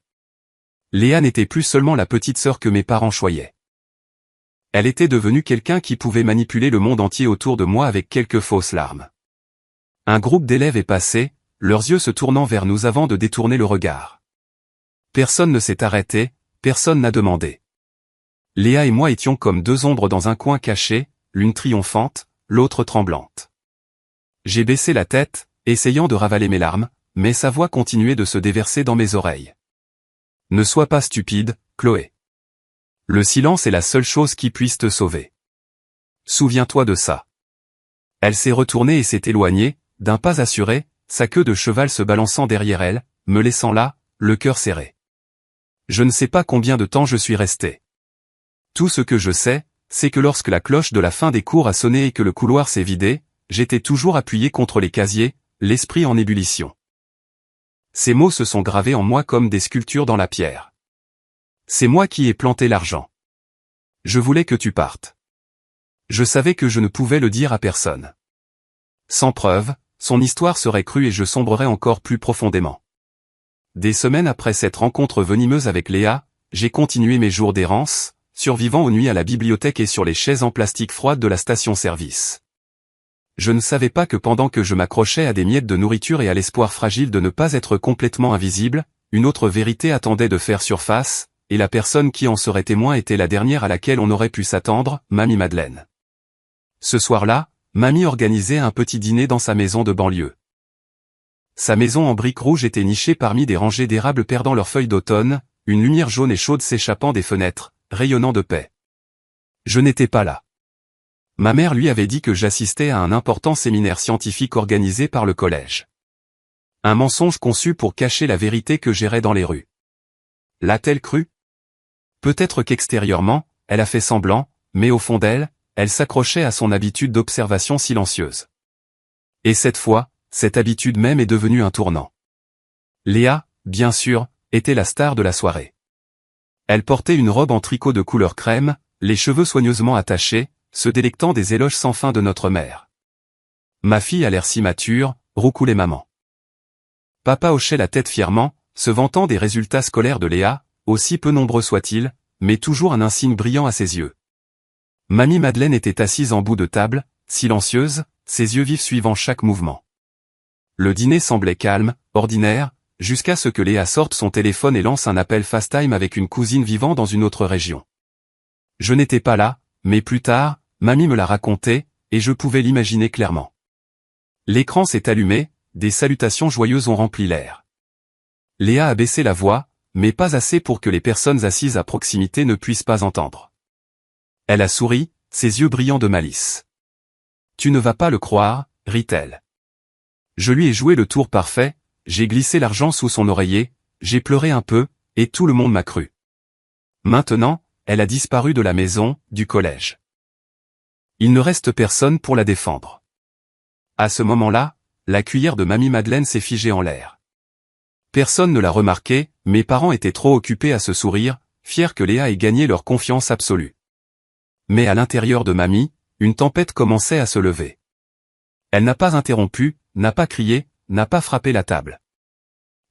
Léa n'était plus seulement la petite sœur que mes parents choyaient. Elle était devenue quelqu'un qui pouvait manipuler le monde entier autour de moi avec quelques fausses larmes. Un groupe d'élèves est passé, leurs yeux se tournant vers nous avant de détourner le regard. Personne ne s'est arrêté, personne n'a demandé. Léa et moi étions comme deux ombres dans un coin caché, l'une triomphante, l'autre tremblante. J'ai baissé la tête, essayant de ravaler mes larmes, mais sa voix continuait de se déverser dans mes oreilles. Ne sois pas stupide, Chloé. Le silence est la seule chose qui puisse te sauver. Souviens-toi de ça. Elle s'est retournée et s'est éloignée, d'un pas assuré, sa queue de cheval se balançant derrière elle, me laissant là, le cœur serré. Je ne sais pas combien de temps je suis resté. Tout ce que je sais, c'est que lorsque la cloche de la fin des cours a sonné et que le couloir s'est vidé, j'étais toujours appuyé contre les casiers, l'esprit en ébullition. Ces mots se sont gravés en moi comme des sculptures dans la pierre. C'est moi qui ai planté l'argent. Je voulais que tu partes. Je savais que je ne pouvais le dire à personne. Sans preuve, son histoire serait crue et je sombrerais encore plus profondément. Des semaines après cette rencontre venimeuse avec Léa, j'ai continué mes jours d'errance, survivant aux nuits à la bibliothèque et sur les chaises en plastique froide de la station-service. Je ne savais pas que pendant que je m'accrochais à des miettes de nourriture et à l'espoir fragile de ne pas être complètement invisible, une autre vérité attendait de faire surface, et la personne qui en serait témoin était la dernière à laquelle on aurait pu s'attendre, Mamie Madeleine. Ce soir-là, Mamie organisait un petit dîner dans sa maison de banlieue. Sa maison en briques rouges était nichée parmi des rangées d'érables perdant leurs feuilles d'automne, une lumière jaune et chaude s'échappant des fenêtres, rayonnant de paix. Je n'étais pas là. Ma mère lui avait dit que j'assistais à un important séminaire scientifique organisé par le collège. Un mensonge conçu pour cacher la vérité que j'errais dans les rues. L'a-t-elle cru? Peut-être qu'extérieurement, elle a fait semblant, mais au fond d'elle, elle s'accrochait à son habitude d'observation silencieuse. Et cette fois, cette habitude même est devenue un tournant. Léa, bien sûr, était la star de la soirée. Elle portait une robe en tricot de couleur crème, les cheveux soigneusement attachés, se délectant des éloges sans fin de notre mère. Ma fille a l'air si mature, roucoulait maman. Papa hochait la tête fièrement, se vantant des résultats scolaires de Léa, aussi peu nombreux soient-ils, mais toujours un insigne brillant à ses yeux. Mamie Madeleine était assise en bout de table, silencieuse, ses yeux vifs suivant chaque mouvement. Le dîner semblait calme, ordinaire, jusqu'à ce que Léa sorte son téléphone et lance un appel FaceTime avec une cousine vivant dans une autre région. Je n'étais pas là, mais plus tard, Mamie me l'a raconté, et je pouvais l'imaginer clairement. L'écran s'est allumé, des salutations joyeuses ont rempli l'air. Léa a baissé la voix, mais pas assez pour que les personnes assises à proximité ne puissent pas entendre. Elle a souri, ses yeux brillants de malice. « Tu ne vas pas le croire, » rit-elle. Je lui ai joué le tour parfait, j'ai glissé l'argent sous son oreiller, j'ai pleuré un peu, et tout le monde m'a cru. Maintenant, elle a disparu de la maison, du collège. Il ne reste personne pour la défendre. À ce moment-là, la cuillère de Mamie Madeleine s'est figée en l'air. Personne ne l'a remarqué, mes parents étaient trop occupés à se sourire, fiers que Léa ait gagné leur confiance absolue. Mais à l'intérieur de Mamie, une tempête commençait à se lever. Elle n'a pas interrompu, n'a pas crié, n'a pas frappé la table.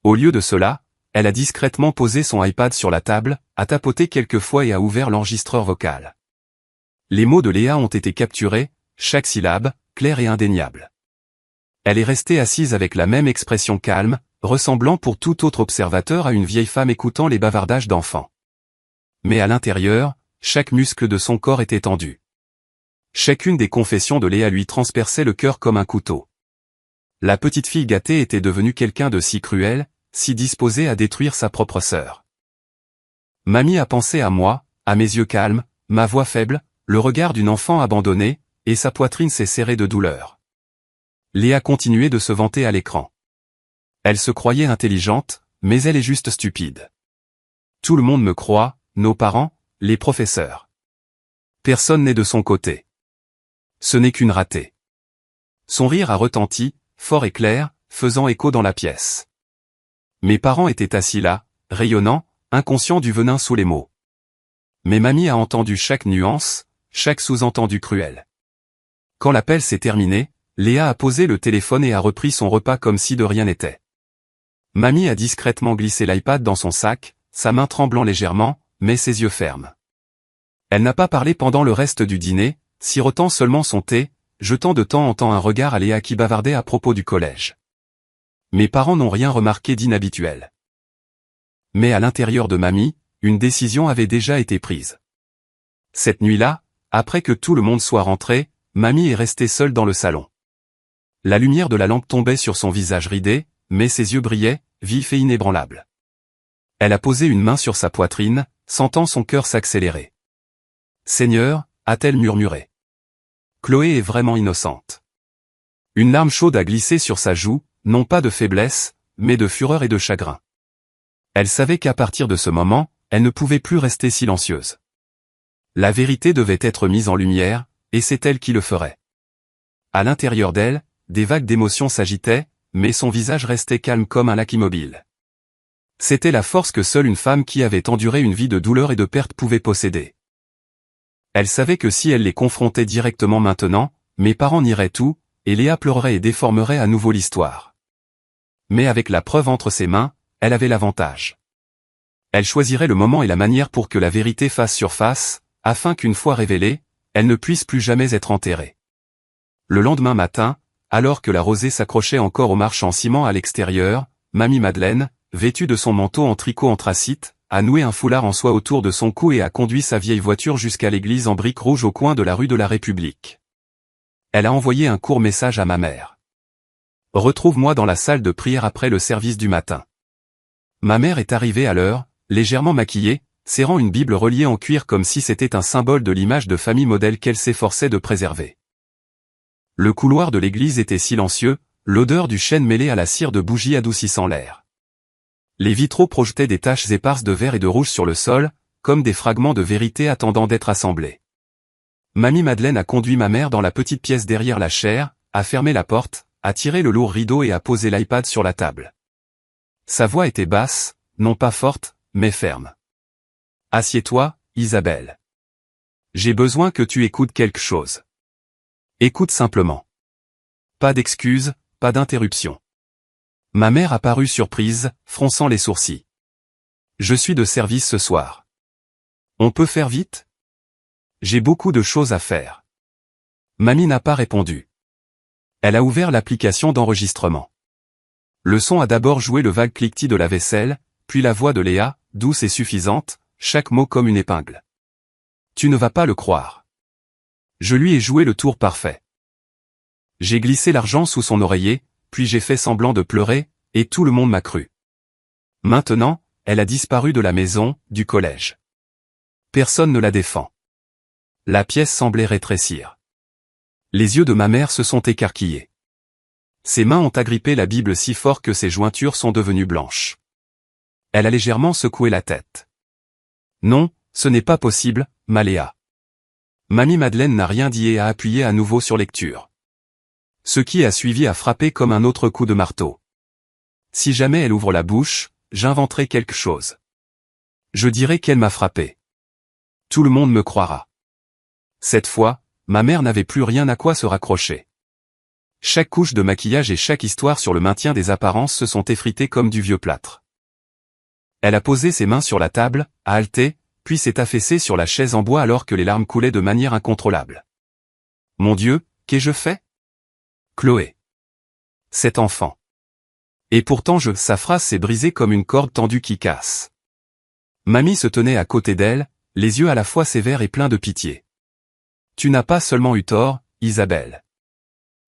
Au lieu de cela, elle a discrètement posé son iPad sur la table, a tapoté quelques fois et a ouvert l'enregistreur vocal. Les mots de Léa ont été capturés, chaque syllabe, claire et indéniable. Elle est restée assise avec la même expression calme, ressemblant pour tout autre observateur à une vieille femme écoutant les bavardages d'enfants. Mais à l'intérieur, chaque muscle de son corps était tendu. Chacune des confessions de Léa lui transperçait le cœur comme un couteau. La petite fille gâtée était devenue quelqu'un de si cruel, si disposée à détruire sa propre sœur. Mamie a pensé à moi, à mes yeux calmes, ma voix faible, le regard d'une enfant abandonnée, et sa poitrine s'est serrée de douleur. Léa continuait de se vanter à l'écran. Elle se croyait intelligente, mais elle est juste stupide. Tout le monde me croit, nos parents, les professeurs. Personne n'est de son côté. Ce n'est qu'une ratée. Son rire a retenti, fort et clair, faisant écho dans la pièce. Mes parents étaient assis là, rayonnants, inconscients du venin sous les mots. Mais Mamie a entendu chaque nuance, chaque sous-entendu cruel. Quand l'appel s'est terminé, Léa a posé le téléphone et a repris son repas comme si de rien n'était. Mamie a discrètement glissé l'iPad dans son sac, sa main tremblant légèrement, mais ses yeux fermes. Elle n'a pas parlé pendant le reste du dîner, sirotant seulement son thé, jetant de temps en temps un regard à Léa qui bavardait à propos du collège. Mes parents n'ont rien remarqué d'inhabituel. Mais à l'intérieur de Mamie, une décision avait déjà été prise. Cette nuit-là, après que tout le monde soit rentré, Mamie est restée seule dans le salon. La lumière de la lampe tombait sur son visage ridé, mais ses yeux brillaient, vifs et inébranlables. Elle a posé une main sur sa poitrine, sentant son cœur s'accélérer. « Seigneur » a-t-elle murmuré. Chloé est vraiment innocente. Une larme chaude a glissé sur sa joue, non pas de faiblesse, mais de fureur et de chagrin. Elle savait qu'à partir de ce moment, elle ne pouvait plus rester silencieuse. La vérité devait être mise en lumière, et c'est elle qui le ferait. À l'intérieur d'elle, des vagues d'émotions s'agitaient, mais son visage restait calme comme un lac immobile. C'était la force que seule une femme qui avait enduré une vie de douleur et de perte pouvait posséder. Elle savait que si elle les confrontait directement maintenant, mes parents nieraient tout, et Léa pleurerait et déformerait à nouveau l'histoire. Mais avec la preuve entre ses mains, elle avait l'avantage. Elle choisirait le moment et la manière pour que la vérité fasse surface, afin qu'une fois révélée, elle ne puisse plus jamais être enterrée. Le lendemain matin, alors que la rosée s'accrochait encore aux marches en ciment à l'extérieur, Mamie Madeleine, vêtue de son manteau en tricot anthracite, a noué un foulard en soie autour de son cou et a conduit sa vieille voiture jusqu'à l'église en briques rouges au coin de la rue de la République. Elle a envoyé un court message à ma mère. Retrouve-moi dans la salle de prière après le service du matin. Ma mère est arrivée à l'heure, légèrement maquillée, serrant une Bible reliée en cuir comme si c'était un symbole de l'image de famille modèle qu'elle s'efforçait de préserver. Le couloir de l'église était silencieux, l'odeur du chêne mêlée à la cire de bougies adoucissant l'air. Les vitraux projetaient des taches éparses de vert et de rouge sur le sol, comme des fragments de vérité attendant d'être assemblés. Mamie Madeleine a conduit ma mère dans la petite pièce derrière la chaire, a fermé la porte, a tiré le lourd rideau et a posé l'iPad sur la table. Sa voix était basse, non pas forte, mais ferme. « Assieds-toi, Isabelle. J'ai besoin que tu écoutes quelque chose. Écoute simplement. Pas d'excuses, pas d'interruption. » Ma mère a paru surprise, fronçant les sourcils. « Je suis de service ce soir. On peut faire vite ? J'ai beaucoup de choses à faire. » Mamie n'a pas répondu. Elle a ouvert l'application d'enregistrement. Le son a d'abord joué le vague cliquetis de la vaisselle, puis la voix de Léa, douce et suffisante, chaque mot comme une épingle. « Tu ne vas pas le croire. Je lui ai joué le tour parfait. J'ai glissé l'argent sous son oreiller, puis j'ai fait semblant de pleurer, et tout le monde m'a cru. Maintenant, elle a disparu de la maison, du collège. Personne ne la défend. » La pièce semblait rétrécir. Les yeux de ma mère se sont écarquillés. Ses mains ont agrippé la Bible si fort que ses jointures sont devenues blanches. Elle a légèrement secoué la tête. « Non, ce n'est pas possible, Maléa. » Mamie Madeleine n'a rien dit et a appuyé à nouveau sur lecture. Ce qui a suivi a frappé comme un autre coup de marteau. Si jamais elle ouvre la bouche, j'inventerai quelque chose. Je dirai qu'elle m'a frappé. Tout le monde me croira. Cette fois, ma mère n'avait plus rien à quoi se raccrocher. Chaque couche de maquillage et chaque histoire sur le maintien des apparences se sont effritées comme du vieux plâtre. Elle a posé ses mains sur la table, a halté, puis s'est affaissée sur la chaise en bois alors que les larmes coulaient de manière incontrôlable. Mon Dieu, qu'ai-je fait ? Chloé. Cet enfant. Et pourtant sa phrase s'est brisée comme une corde tendue qui casse. Mamie se tenait à côté d'elle, les yeux à la fois sévères et pleins de pitié. Tu n'as pas seulement eu tort, Isabelle.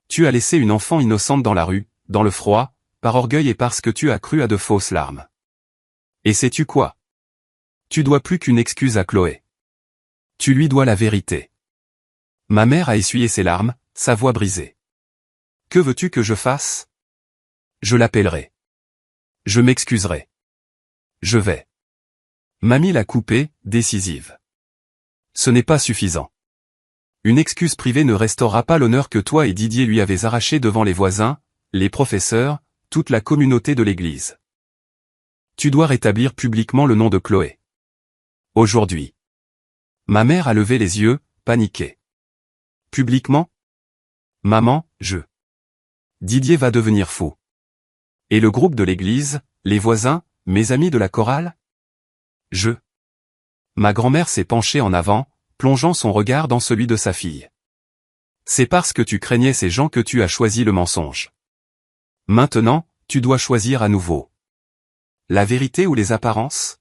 Tu as laissé une enfant innocente dans la rue, dans le froid, par orgueil et parce que tu as cru à de fausses larmes. Et sais-tu quoi ? Tu dois plus qu'une excuse à Chloé. Tu lui dois la vérité. Ma mère a essuyé ses larmes, sa voix brisée. Que veux-tu que je fasse ? Je l'appellerai. Je m'excuserai. Je vais. Mamie l'a coupée, décisive. Ce n'est pas suffisant. Une excuse privée ne restaurera pas l'honneur que toi et Didier lui avez arraché devant les voisins, les professeurs, toute la communauté de l'église. Tu dois rétablir publiquement le nom de Chloé. Aujourd'hui. Ma mère a levé les yeux, paniquée. Publiquement ? Maman, Didier va devenir fou. Et le groupe de l'église, les voisins, mes amis de la chorale ? Ma grand-mère s'est penchée en avant, plongeant son regard dans celui de sa fille. C'est parce que tu craignais ces gens que tu as choisi le mensonge. Maintenant, tu dois choisir à nouveau. La vérité ou les apparences ?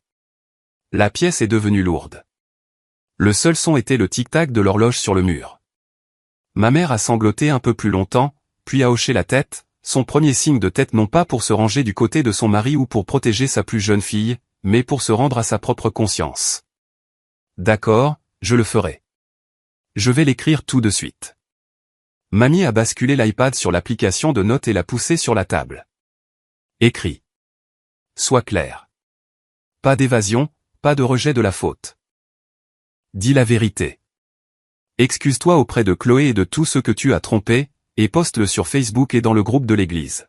La pièce est devenue lourde. Le seul son était le tic-tac de l'horloge sur le mur. Ma mère a sangloté un peu plus longtemps, puis a hoché la tête, son premier signe de tête non pas pour se ranger du côté de son mari ou pour protéger sa plus jeune fille, mais pour se rendre à sa propre conscience. D'accord, je le ferai. Je vais l'écrire tout de suite. Mamie a basculé l'iPad sur l'application de notes et l'a poussé sur la table. Écris. Sois clair. Pas d'évasion, pas de rejet de la faute. Dis la vérité. Excuse-toi auprès de Chloé et de tous ceux que tu as trompés, et poste-le sur Facebook et dans le groupe de l'église.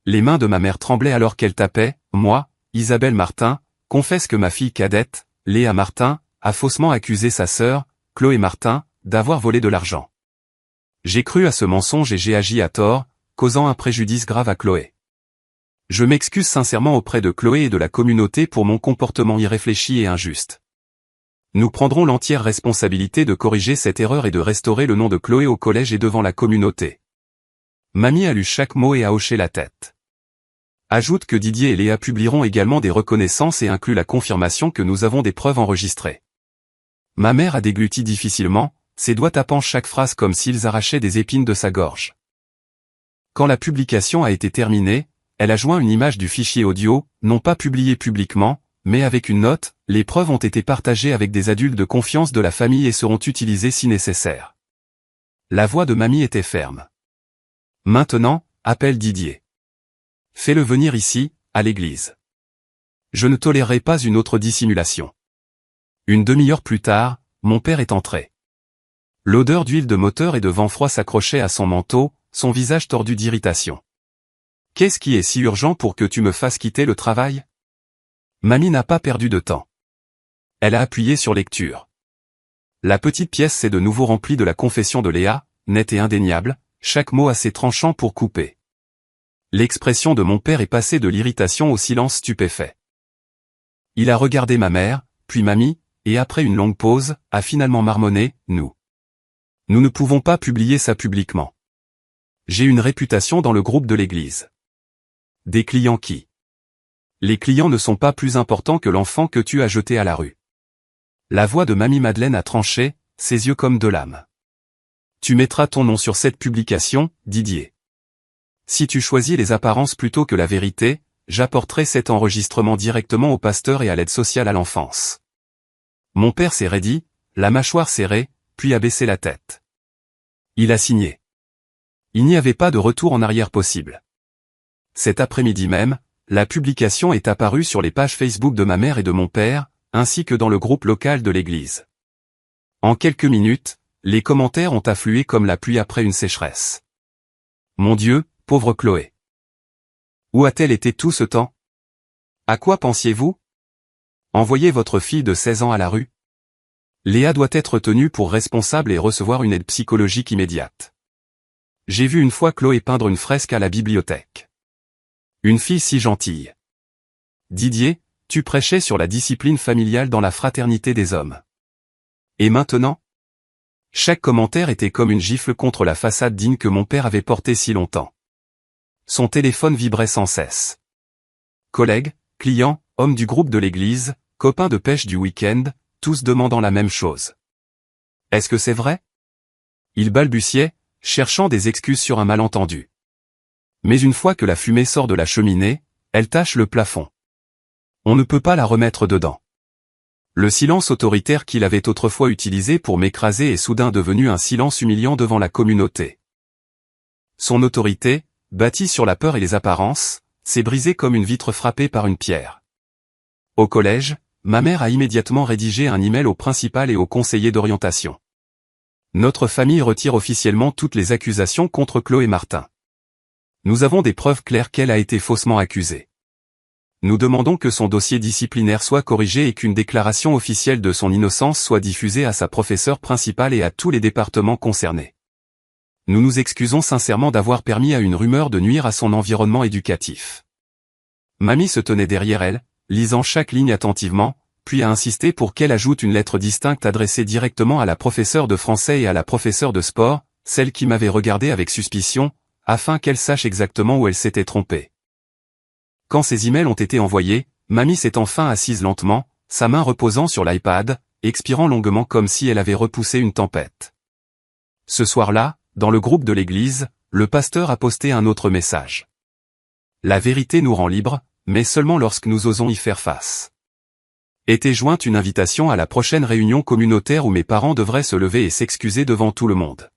Les mains de ma mère tremblaient alors qu'elle tapait, moi, Isabelle Martin, confesse que ma fille cadette, Léa Martin, a faussement accusé sa sœur, Chloé Martin, d'avoir volé de l'argent. J'ai cru à ce mensonge et j'ai agi à tort, causant un préjudice grave à Chloé. Je m'excuse sincèrement auprès de Chloé et de la communauté pour mon comportement irréfléchi et injuste. Nous prendrons l'entière responsabilité de corriger cette erreur et de restaurer le nom de Chloé au collège et devant la communauté. Mamie a lu chaque mot et a hoché la tête. Ajoute que Didier et Léa publieront également des reconnaissances et inclut la confirmation que nous avons des preuves enregistrées. Ma mère a dégluti difficilement, ses doigts tapant chaque phrase comme s'ils arrachaient des épines de sa gorge. Quand la publication a été terminée, elle a joint une image du fichier audio, non pas publié publiquement, mais avec une note, les preuves ont été partagées avec des adultes de confiance de la famille et seront utilisées si nécessaire. La voix de mamie était ferme. Maintenant, appelle Didier. Fais-le venir ici, à l'église. Je ne tolérerai pas une autre dissimulation. Une demi-heure plus tard, mon père est entré. L'odeur d'huile de moteur et de vent froid s'accrochait à son manteau, son visage tordu d'irritation. Qu'est-ce qui est si urgent pour que tu me fasses quitter le travail ? Mamie n'a pas perdu de temps. Elle a appuyé sur lecture. La petite pièce s'est de nouveau remplie de la confession de Léa, nette et indéniable, chaque mot assez tranchant pour couper. L'expression de mon père est passée de l'irritation au silence stupéfait. Il a regardé ma mère, puis mamie, et après une longue pause, a finalement marmonné, nous. Nous ne pouvons pas publier ça publiquement. J'ai une réputation dans le groupe de l'église. Des clients qui... Les clients ne sont pas plus importants que l'enfant que tu as jeté à la rue. La voix de mamie Madeleine a tranché, ses yeux comme de lames. Tu mettras ton nom sur cette publication, Didier. Si tu choisis les apparences plutôt que la vérité, j'apporterai cet enregistrement directement au pasteur et à l'aide sociale à l'enfance. Mon père s'est raidi, la mâchoire serrée, puis a baissé la tête. Il a signé. Il n'y avait pas de retour en arrière possible. Cet après-midi même, la publication est apparue sur les pages Facebook de ma mère et de mon père, ainsi que dans le groupe local de l'église. En quelques minutes, les commentaires ont afflué comme la pluie après une sécheresse. Mon Dieu, pauvre Chloé. Où a-t-elle été tout ce temps? À quoi pensiez-vous? Envoyer votre fille de 16 ans à la rue? Léa doit être tenue pour responsable et recevoir une aide psychologique immédiate. J'ai vu une fois Chloé peindre une fresque à la bibliothèque. Une fille si gentille. Didier, tu prêchais sur la discipline familiale dans la fraternité des hommes. Et maintenant? Chaque commentaire était comme une gifle contre la façade digne que mon père avait portée si longtemps. Son téléphone vibrait sans cesse. Collègues, clients, hommes du groupe de l'église, copains de pêche du week-end, tous demandant la même chose. Est-ce que c'est vrai? Il balbutiait, cherchant des excuses sur un malentendu. Mais une fois que la fumée sort de la cheminée, elle tache le plafond. On ne peut pas la remettre dedans. Le silence autoritaire qu'il avait autrefois utilisé pour m'écraser est soudain devenu un silence humiliant devant la communauté. Son autorité, bâtie sur la peur et les apparences, s'est brisée comme une vitre frappée par une pierre. Au collège, ma mère a immédiatement rédigé un email au principal et au conseiller d'orientation. Notre famille retire officiellement toutes les accusations contre Chloé Martin. Nous avons des preuves claires qu'elle a été faussement accusée. Nous demandons que son dossier disciplinaire soit corrigé et qu'une déclaration officielle de son innocence soit diffusée à sa professeure principale et à tous les départements concernés. Nous nous excusons sincèrement d'avoir permis à une rumeur de nuire à son environnement éducatif. Mamie se tenait derrière elle, lisant chaque ligne attentivement, puis a insisté pour qu'elle ajoute une lettre distincte adressée directement à la professeure de français et à la professeure de sport, celle qui m'avait regardé avec suspicion, afin qu'elle sache exactement où elle s'était trompée. Quand ces emails ont été envoyés, mamie s'est enfin assise lentement, sa main reposant sur l'iPad, expirant longuement comme si elle avait repoussé une tempête. Ce soir-là, dans le groupe de l'église, le pasteur a posté un autre message. La vérité nous rend libres, mais seulement lorsque nous osons y faire face. Était jointe une invitation à la prochaine réunion communautaire où mes parents devraient se lever et s'excuser devant tout le monde.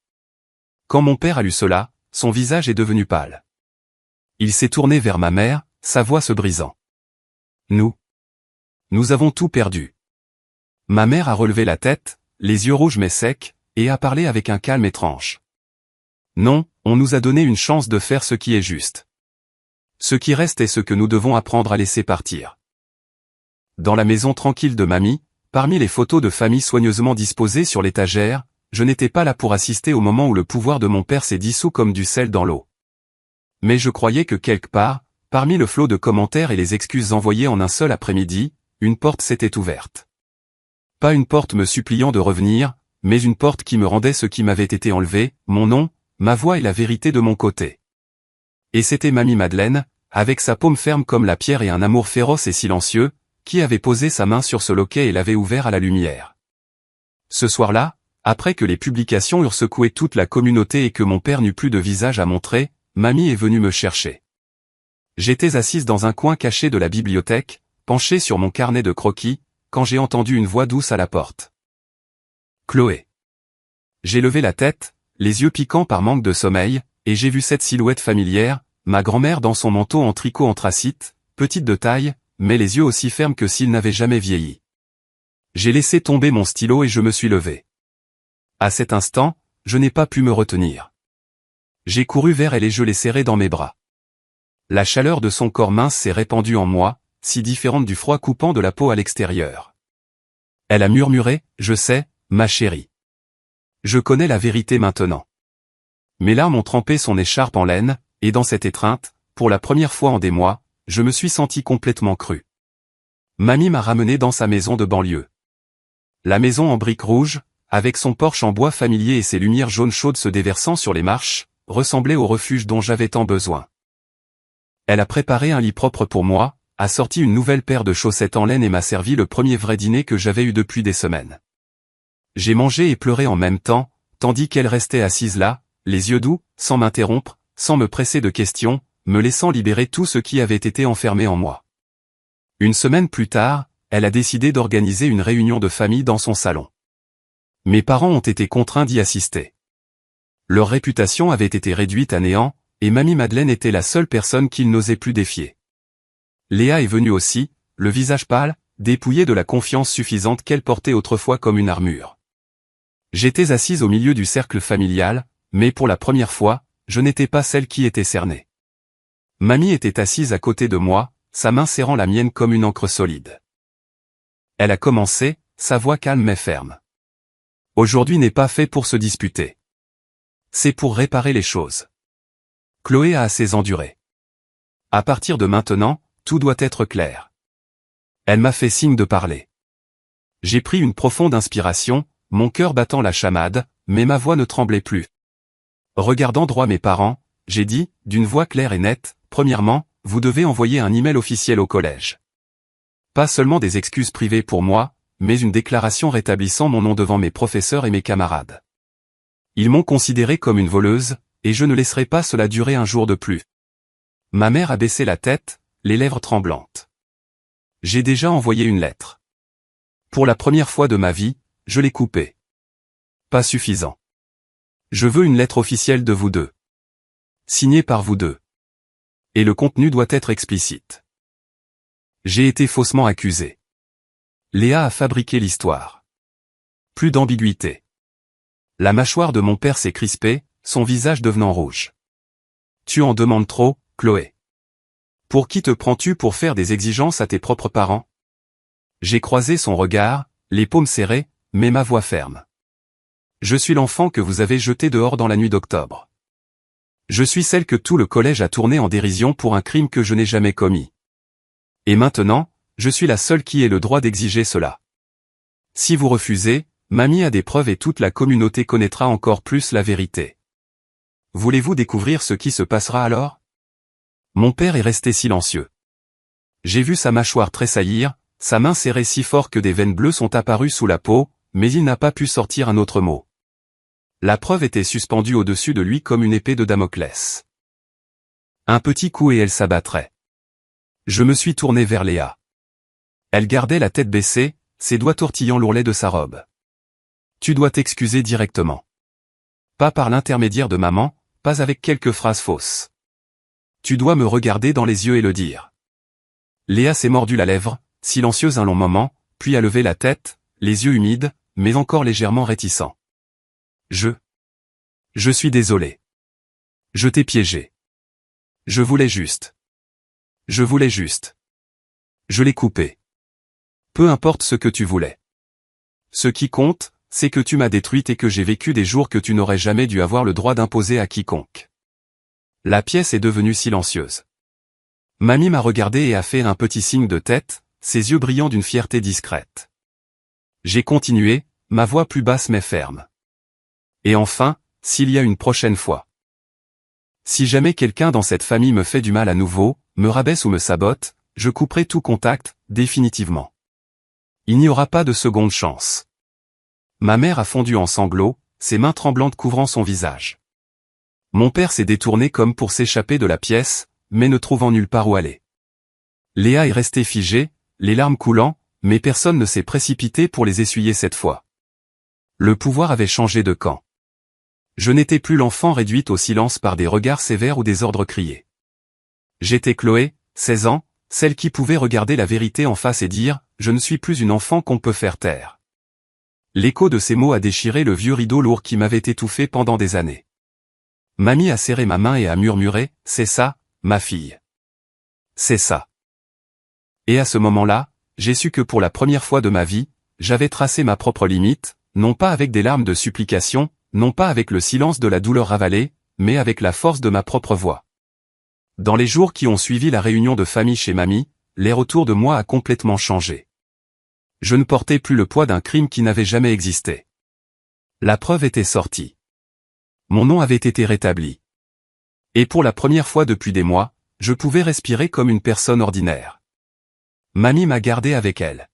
Quand mon père a lu cela, son visage est devenu pâle. Il s'est tourné vers ma mère, sa voix se brisant. Nous avons tout perdu. Ma mère a relevé la tête, les yeux rouges mais secs, et a parlé avec un calme étrange. Non, on nous a donné une chance de faire ce qui est juste. Ce qui reste est ce que nous devons apprendre à laisser partir. Dans la maison tranquille de mamie, parmi les photos de famille soigneusement disposées sur l'étagère, je n'étais pas là pour assister au moment où le pouvoir de mon père s'est dissous comme du sel dans l'eau. Mais je croyais que quelque part, parmi le flot de commentaires et les excuses envoyées en un seul après-midi, une porte s'était ouverte. Pas une porte me suppliant de revenir, mais une porte qui me rendait ce qui m'avait été enlevé, mon nom, ma voix et la vérité de mon côté. Et c'était Mamie Madeleine, avec sa paume ferme comme la pierre et un amour féroce et silencieux, qui avait posé sa main sur ce loquet et l'avait ouvert à la lumière. Ce soir-là, après que les publications eurent secoué toute la communauté et que mon père n'eut plus de visage à montrer, Mamie est venue me chercher. J'étais assise dans un coin caché de la bibliothèque, penchée sur mon carnet de croquis, quand j'ai entendu une voix douce à la porte. Chloé. J'ai levé la tête, les yeux piquants par manque de sommeil, et j'ai vu cette silhouette familière, ma grand-mère dans son manteau en tricot anthracite, petite de taille, mais les yeux aussi fermes que s'ils n'avaient jamais vieilli. J'ai laissé tomber mon stylo et je me suis levé. À cet instant, je n'ai pas pu me retenir. J'ai couru vers elle et je l'ai serrée dans mes bras. La chaleur de son corps mince s'est répandue en moi, si différente du froid coupant de la peau à l'extérieur. Elle a murmuré, « Je sais, ma chérie. Je connais la vérité maintenant. » Mes larmes ont trempé son écharpe en laine, et dans cette étreinte, pour la première fois en des mois, je me suis senti complètement cru. Mamie m'a ramené dans sa maison de banlieue. La maison en briques rouges, avec son porche en bois familier et ses lumières jaunes chaudes se déversant sur les marches, ressemblait au refuge dont j'avais tant besoin. Elle a préparé un lit propre pour moi, a sorti une nouvelle paire de chaussettes en laine et m'a servi le premier vrai dîner que j'avais eu depuis des semaines. J'ai mangé et pleuré en même temps, tandis qu'elle restait assise là, les yeux doux, sans m'interrompre, sans me presser de questions, me laissant libérer tout ce qui avait été enfermé en moi. Une semaine plus tard, elle a décidé d'organiser une réunion de famille dans son salon. Mes parents ont été contraints d'y assister. Leur réputation avait été réduite à néant, et Mamie Madeleine était la seule personne qu'ils n'osaient plus défier. Léa est venue aussi, le visage pâle, dépouillée de la confiance suffisante qu'elle portait autrefois comme une armure. J'étais assise au milieu du cercle familial, mais pour la première fois, je n'étais pas celle qui était cernée. Mamie était assise à côté de moi, sa main serrant la mienne comme une encre solide. Elle a commencé, sa voix calme mais ferme. Aujourd'hui n'est pas fait pour se disputer. C'est pour réparer les choses. Chloé a assez enduré. À partir de maintenant, tout doit être clair. Elle m'a fait signe de parler. J'ai pris une profonde inspiration, mon cœur battant la chamade, mais ma voix ne tremblait plus. Regardant droit mes parents, j'ai dit, d'une voix claire et nette, premièrement, vous devez envoyer un email officiel au collège. Pas seulement des excuses privées pour moi, mais une déclaration rétablissant mon nom devant mes professeurs et mes camarades. Ils m'ont considéré comme une voleuse, et je ne laisserai pas cela durer un jour de plus. Ma mère a baissé la tête, les lèvres tremblantes. J'ai déjà envoyé une lettre. Pour la première fois de ma vie, je l'ai coupée. Pas suffisant. Je veux une lettre officielle de vous deux. Signée par vous deux. Et le contenu doit être explicite. J'ai été faussement accusé. Léa a fabriqué l'histoire. Plus d'ambiguïté. La mâchoire de mon père s'est crispée, son visage devenant rouge. Tu en demandes trop, Chloé. Pour qui te prends-tu pour faire des exigences à tes propres parents? J'ai croisé son regard, les paumes serrées, mais ma voix ferme. Je suis l'enfant que vous avez jeté dehors dans la nuit d'octobre. Je suis celle que tout le collège a tournée en dérision pour un crime que je n'ai jamais commis. Et maintenant, je suis la seule qui ait le droit d'exiger cela. Si vous refusez, Mamie a des preuves et toute la communauté connaîtra encore plus la vérité. Voulez-vous découvrir ce qui se passera alors? Mon père est resté silencieux. J'ai vu sa mâchoire tressaillir, sa main serrée si fort que des veines bleues sont apparues sous la peau, mais il n'a pas pu sortir un autre mot. La preuve était suspendue au-dessus de lui comme une épée de Damoclès. Un petit coup et elle s'abattrait. Je me suis tourné vers Léa. Elle gardait la tête baissée, ses doigts tortillant l'ourlet de sa robe. Tu dois t'excuser directement. Pas par l'intermédiaire de maman, pas avec quelques phrases fausses. Tu dois me regarder dans les yeux et le dire. Léa s'est mordu la lèvre, silencieuse un long moment, puis a levé la tête, les yeux humides, mais encore légèrement réticents. Je suis désolé. Je t'ai piégé. Je voulais juste. Je l'ai coupé. Peu importe ce que tu voulais. Ce qui compte, c'est que tu m'as détruite et que j'ai vécu des jours que tu n'aurais jamais dû avoir le droit d'imposer à quiconque. La pièce est devenue silencieuse. Mamie m'a regardé et a fait un petit signe de tête, ses yeux brillants d'une fierté discrète. J'ai continué, ma voix plus basse mais ferme. Et enfin, s'il y a une prochaine fois. Si jamais quelqu'un dans cette famille me fait du mal à nouveau, me rabaisse ou me sabote, je couperai tout contact, définitivement. Il n'y aura pas de seconde chance. Ma mère a fondu en sanglots, ses mains tremblantes couvrant son visage. Mon père s'est détourné comme pour s'échapper de la pièce, mais ne trouvant nulle part où aller. Léa est restée figée, les larmes coulant, mais personne ne s'est précipité pour les essuyer cette fois. Le pouvoir avait changé de camp. Je n'étais plus l'enfant réduite au silence par des regards sévères ou des ordres criés. J'étais Chloé, 16 ans, celle qui pouvait regarder la vérité en face et dire « Je ne suis plus une enfant qu'on peut faire taire ». L'écho de ces mots a déchiré le vieux rideau lourd qui m'avait étouffé pendant des années. Mamie a serré ma main et a murmuré « C'est ça, ma fille. C'est ça ». Et à ce moment-là, j'ai su que pour la première fois de ma vie, j'avais tracé ma propre limite, non pas avec des larmes de supplication, non pas avec le silence de la douleur ravalée, mais avec la force de ma propre voix. Dans les jours qui ont suivi la réunion de famille chez mamie, l'air autour de moi a complètement changé. Je ne portais plus le poids d'un crime qui n'avait jamais existé. La preuve était sortie. Mon nom avait été rétabli. Et pour la première fois depuis des mois, je pouvais respirer comme une personne ordinaire. Mamie m'a gardé avec elle.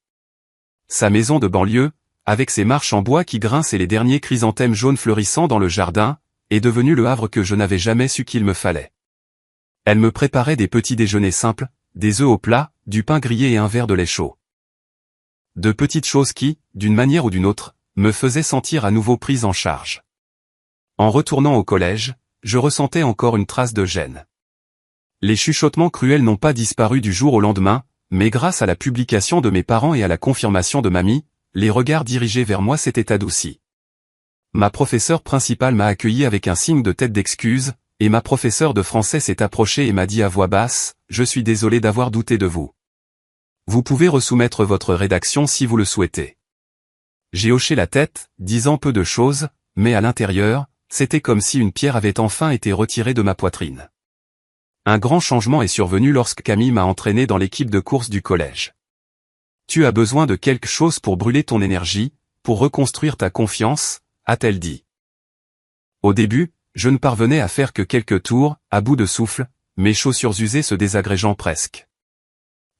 Sa maison de banlieue, avec ses marches en bois qui grincent et les derniers chrysanthèmes jaunes fleurissant dans le jardin, est devenue le havre que je n'avais jamais su qu'il me fallait. Elle me préparait des petits déjeuners simples, des œufs au plat, du pain grillé et un verre de lait chaud. De petites choses qui, d'une manière ou d'une autre, me faisaient sentir à nouveau prise en charge. En retournant au collège, je ressentais encore une trace de gêne. Les chuchotements cruels n'ont pas disparu du jour au lendemain, mais grâce à la publication de mes parents et à la confirmation de mamie, les regards dirigés vers moi s'étaient adoucis. Ma professeure principale m'a accueilli avec un signe de tête d'excuse, et ma professeure de français s'est approchée et m'a dit à voix basse, « Je suis désolé d'avoir douté de vous. Vous pouvez resoumettre votre rédaction si vous le souhaitez. » J'ai hoché la tête, disant peu de choses, mais à l'intérieur, c'était comme si une pierre avait enfin été retirée de ma poitrine. Un grand changement est survenu lorsque Camille m'a entraîné dans l'équipe de course du collège. Tu as besoin de quelque chose pour brûler ton énergie, pour reconstruire ta confiance, a-t-elle dit. Au début, je ne parvenais à faire que quelques tours, à bout de souffle, mes chaussures usées se désagrégeant presque.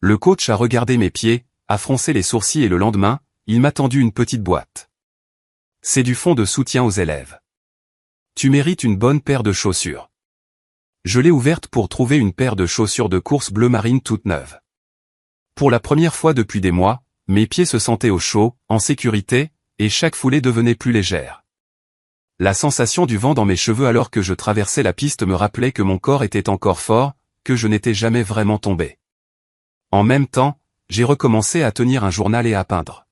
Le coach a regardé mes pieds, a froncé les sourcils et le lendemain, il m'a tendu une petite boîte. C'est du fonds de soutien aux élèves. Tu mérites une bonne paire de chaussures. Je l'ai ouverte pour trouver une paire de chaussures de course bleu marine toute neuve. Pour la première fois depuis des mois, mes pieds se sentaient au chaud, en sécurité, et chaque foulée devenait plus légère. La sensation du vent dans mes cheveux alors que je traversais la piste me rappelait que mon corps était encore fort, que je n'étais jamais vraiment tombé. En même temps, j'ai recommencé à tenir un journal et à peindre.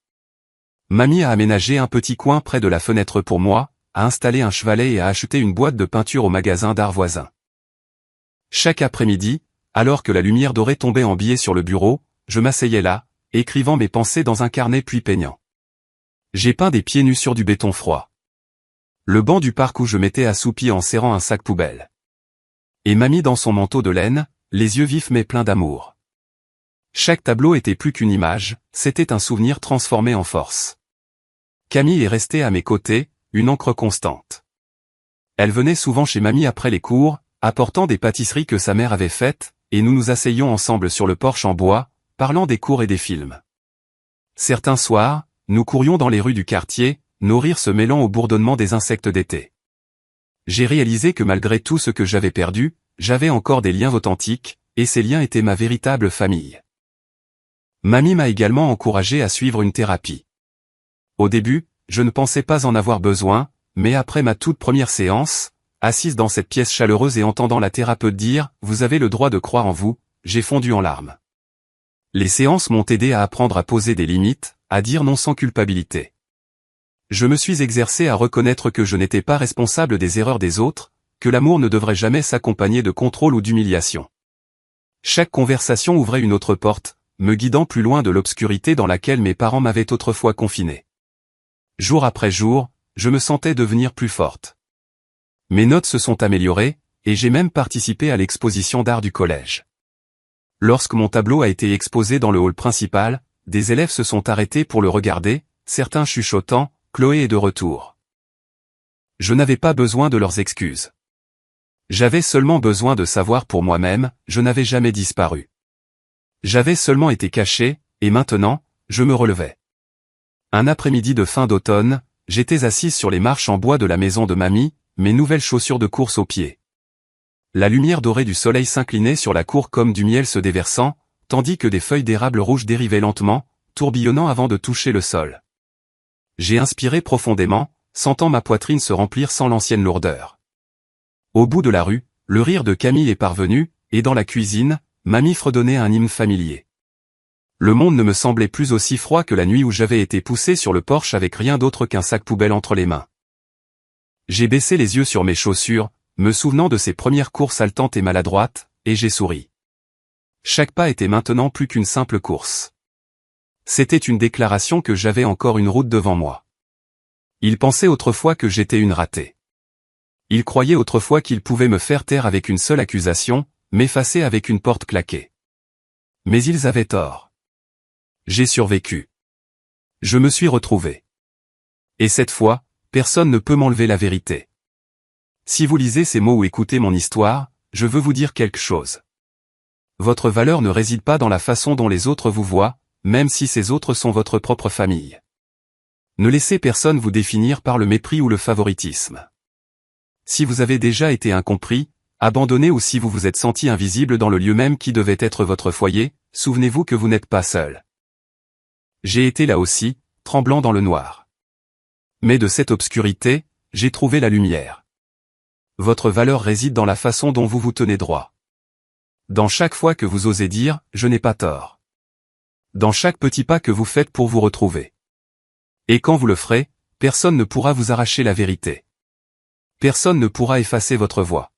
Mamie a aménagé un petit coin près de la fenêtre pour moi, a installé un chevalet et a acheté une boîte de peinture au magasin d'art voisin. Chaque après-midi, alors que la lumière dorée tombait en billets sur le bureau, je m'asseyais là, écrivant mes pensées dans un carnet puis peignant. J'ai peint des pieds nus sur du béton froid. Le banc du parc où je m'étais assoupi en serrant un sac poubelle. Et mamie dans son manteau de laine, les yeux vifs mais pleins d'amour. Chaque tableau était plus qu'une image, c'était un souvenir transformé en force. Camille est restée à mes côtés, une encre constante. Elle venait souvent chez mamie après les cours, apportant des pâtisseries que sa mère avait faites, et nous nous asseyions ensemble sur le porche en bois, parlant des cours et des films. Certains soirs, nous courions dans les rues du quartier, nos rires se mêlant au bourdonnement des insectes d'été. J'ai réalisé que malgré tout ce que j'avais perdu, j'avais encore des liens authentiques, et ces liens étaient ma véritable famille. Mamie m'a également encouragé à suivre une thérapie. Au début, je ne pensais pas en avoir besoin, mais après ma toute première séance, assise dans cette pièce chaleureuse et entendant la thérapeute dire « Vous avez le droit de croire en vous », j'ai fondu en larmes. Les séances m'ont aidé à apprendre à poser des limites, à dire non sans culpabilité. Je me suis exercé à reconnaître que je n'étais pas responsable des erreurs des autres, que l'amour ne devrait jamais s'accompagner de contrôle ou d'humiliation. Chaque conversation ouvrait une autre porte, me guidant plus loin de l'obscurité dans laquelle mes parents m'avaient autrefois confiné. Jour après jour, je me sentais devenir plus forte. Mes notes se sont améliorées, et j'ai même participé à l'exposition d'art du collège. Lorsque mon tableau a été exposé dans le hall principal, des élèves se sont arrêtés pour le regarder, certains chuchotant, Chloé est de retour. Je n'avais pas besoin de leurs excuses. J'avais seulement besoin de savoir pour moi-même, je n'avais jamais disparu. J'avais seulement été caché, et maintenant, je me relevais. Un après-midi de fin d'automne, j'étais assise sur les marches en bois de la maison de mamie, mes nouvelles chaussures de course aux pieds. La lumière dorée du soleil s'inclinait sur la cour comme du miel se déversant, tandis que des feuilles d'érable rouge dérivaient lentement, tourbillonnant avant de toucher le sol. J'ai inspiré profondément, sentant ma poitrine se remplir sans l'ancienne lourdeur. Au bout de la rue, le rire de Camille est parvenu, et dans la cuisine, mamie fredonnait un hymne familier. Le monde ne me semblait plus aussi froid que la nuit où j'avais été poussé sur le porche avec rien d'autre qu'un sac poubelle entre les mains. J'ai baissé les yeux sur mes chaussures, me souvenant de ces premières courses haletantes et maladroites, et j'ai souri. Chaque pas était maintenant plus qu'une simple course. C'était une déclaration que j'avais encore une route devant moi. Il pensait autrefois que j'étais une ratée. Il croyait autrefois qu'il pouvait me faire taire avec une seule accusation, m'effacer avec une porte claquée. Mais ils avaient tort. J'ai survécu. Je me suis retrouvé. Et cette fois, personne ne peut m'enlever la vérité. Si vous lisez ces mots ou écoutez mon histoire, je veux vous dire quelque chose. Votre valeur ne réside pas dans la façon dont les autres vous voient, même si ces autres sont votre propre famille. Ne laissez personne vous définir par le mépris ou le favoritisme. Si vous avez déjà été incompris, abandonné ou si vous vous êtes senti invisible dans le lieu même qui devait être votre foyer, souvenez-vous que vous n'êtes pas seul. J'ai été là aussi, tremblant dans le noir. Mais de cette obscurité, j'ai trouvé la lumière. Votre valeur réside dans la façon dont vous vous tenez droit. Dans chaque fois que vous osez dire « je n'ai pas tort ». Dans chaque petit pas que vous faites pour vous retrouver. Et quand vous le ferez, personne ne pourra vous arracher la vérité. Personne ne pourra effacer votre voix.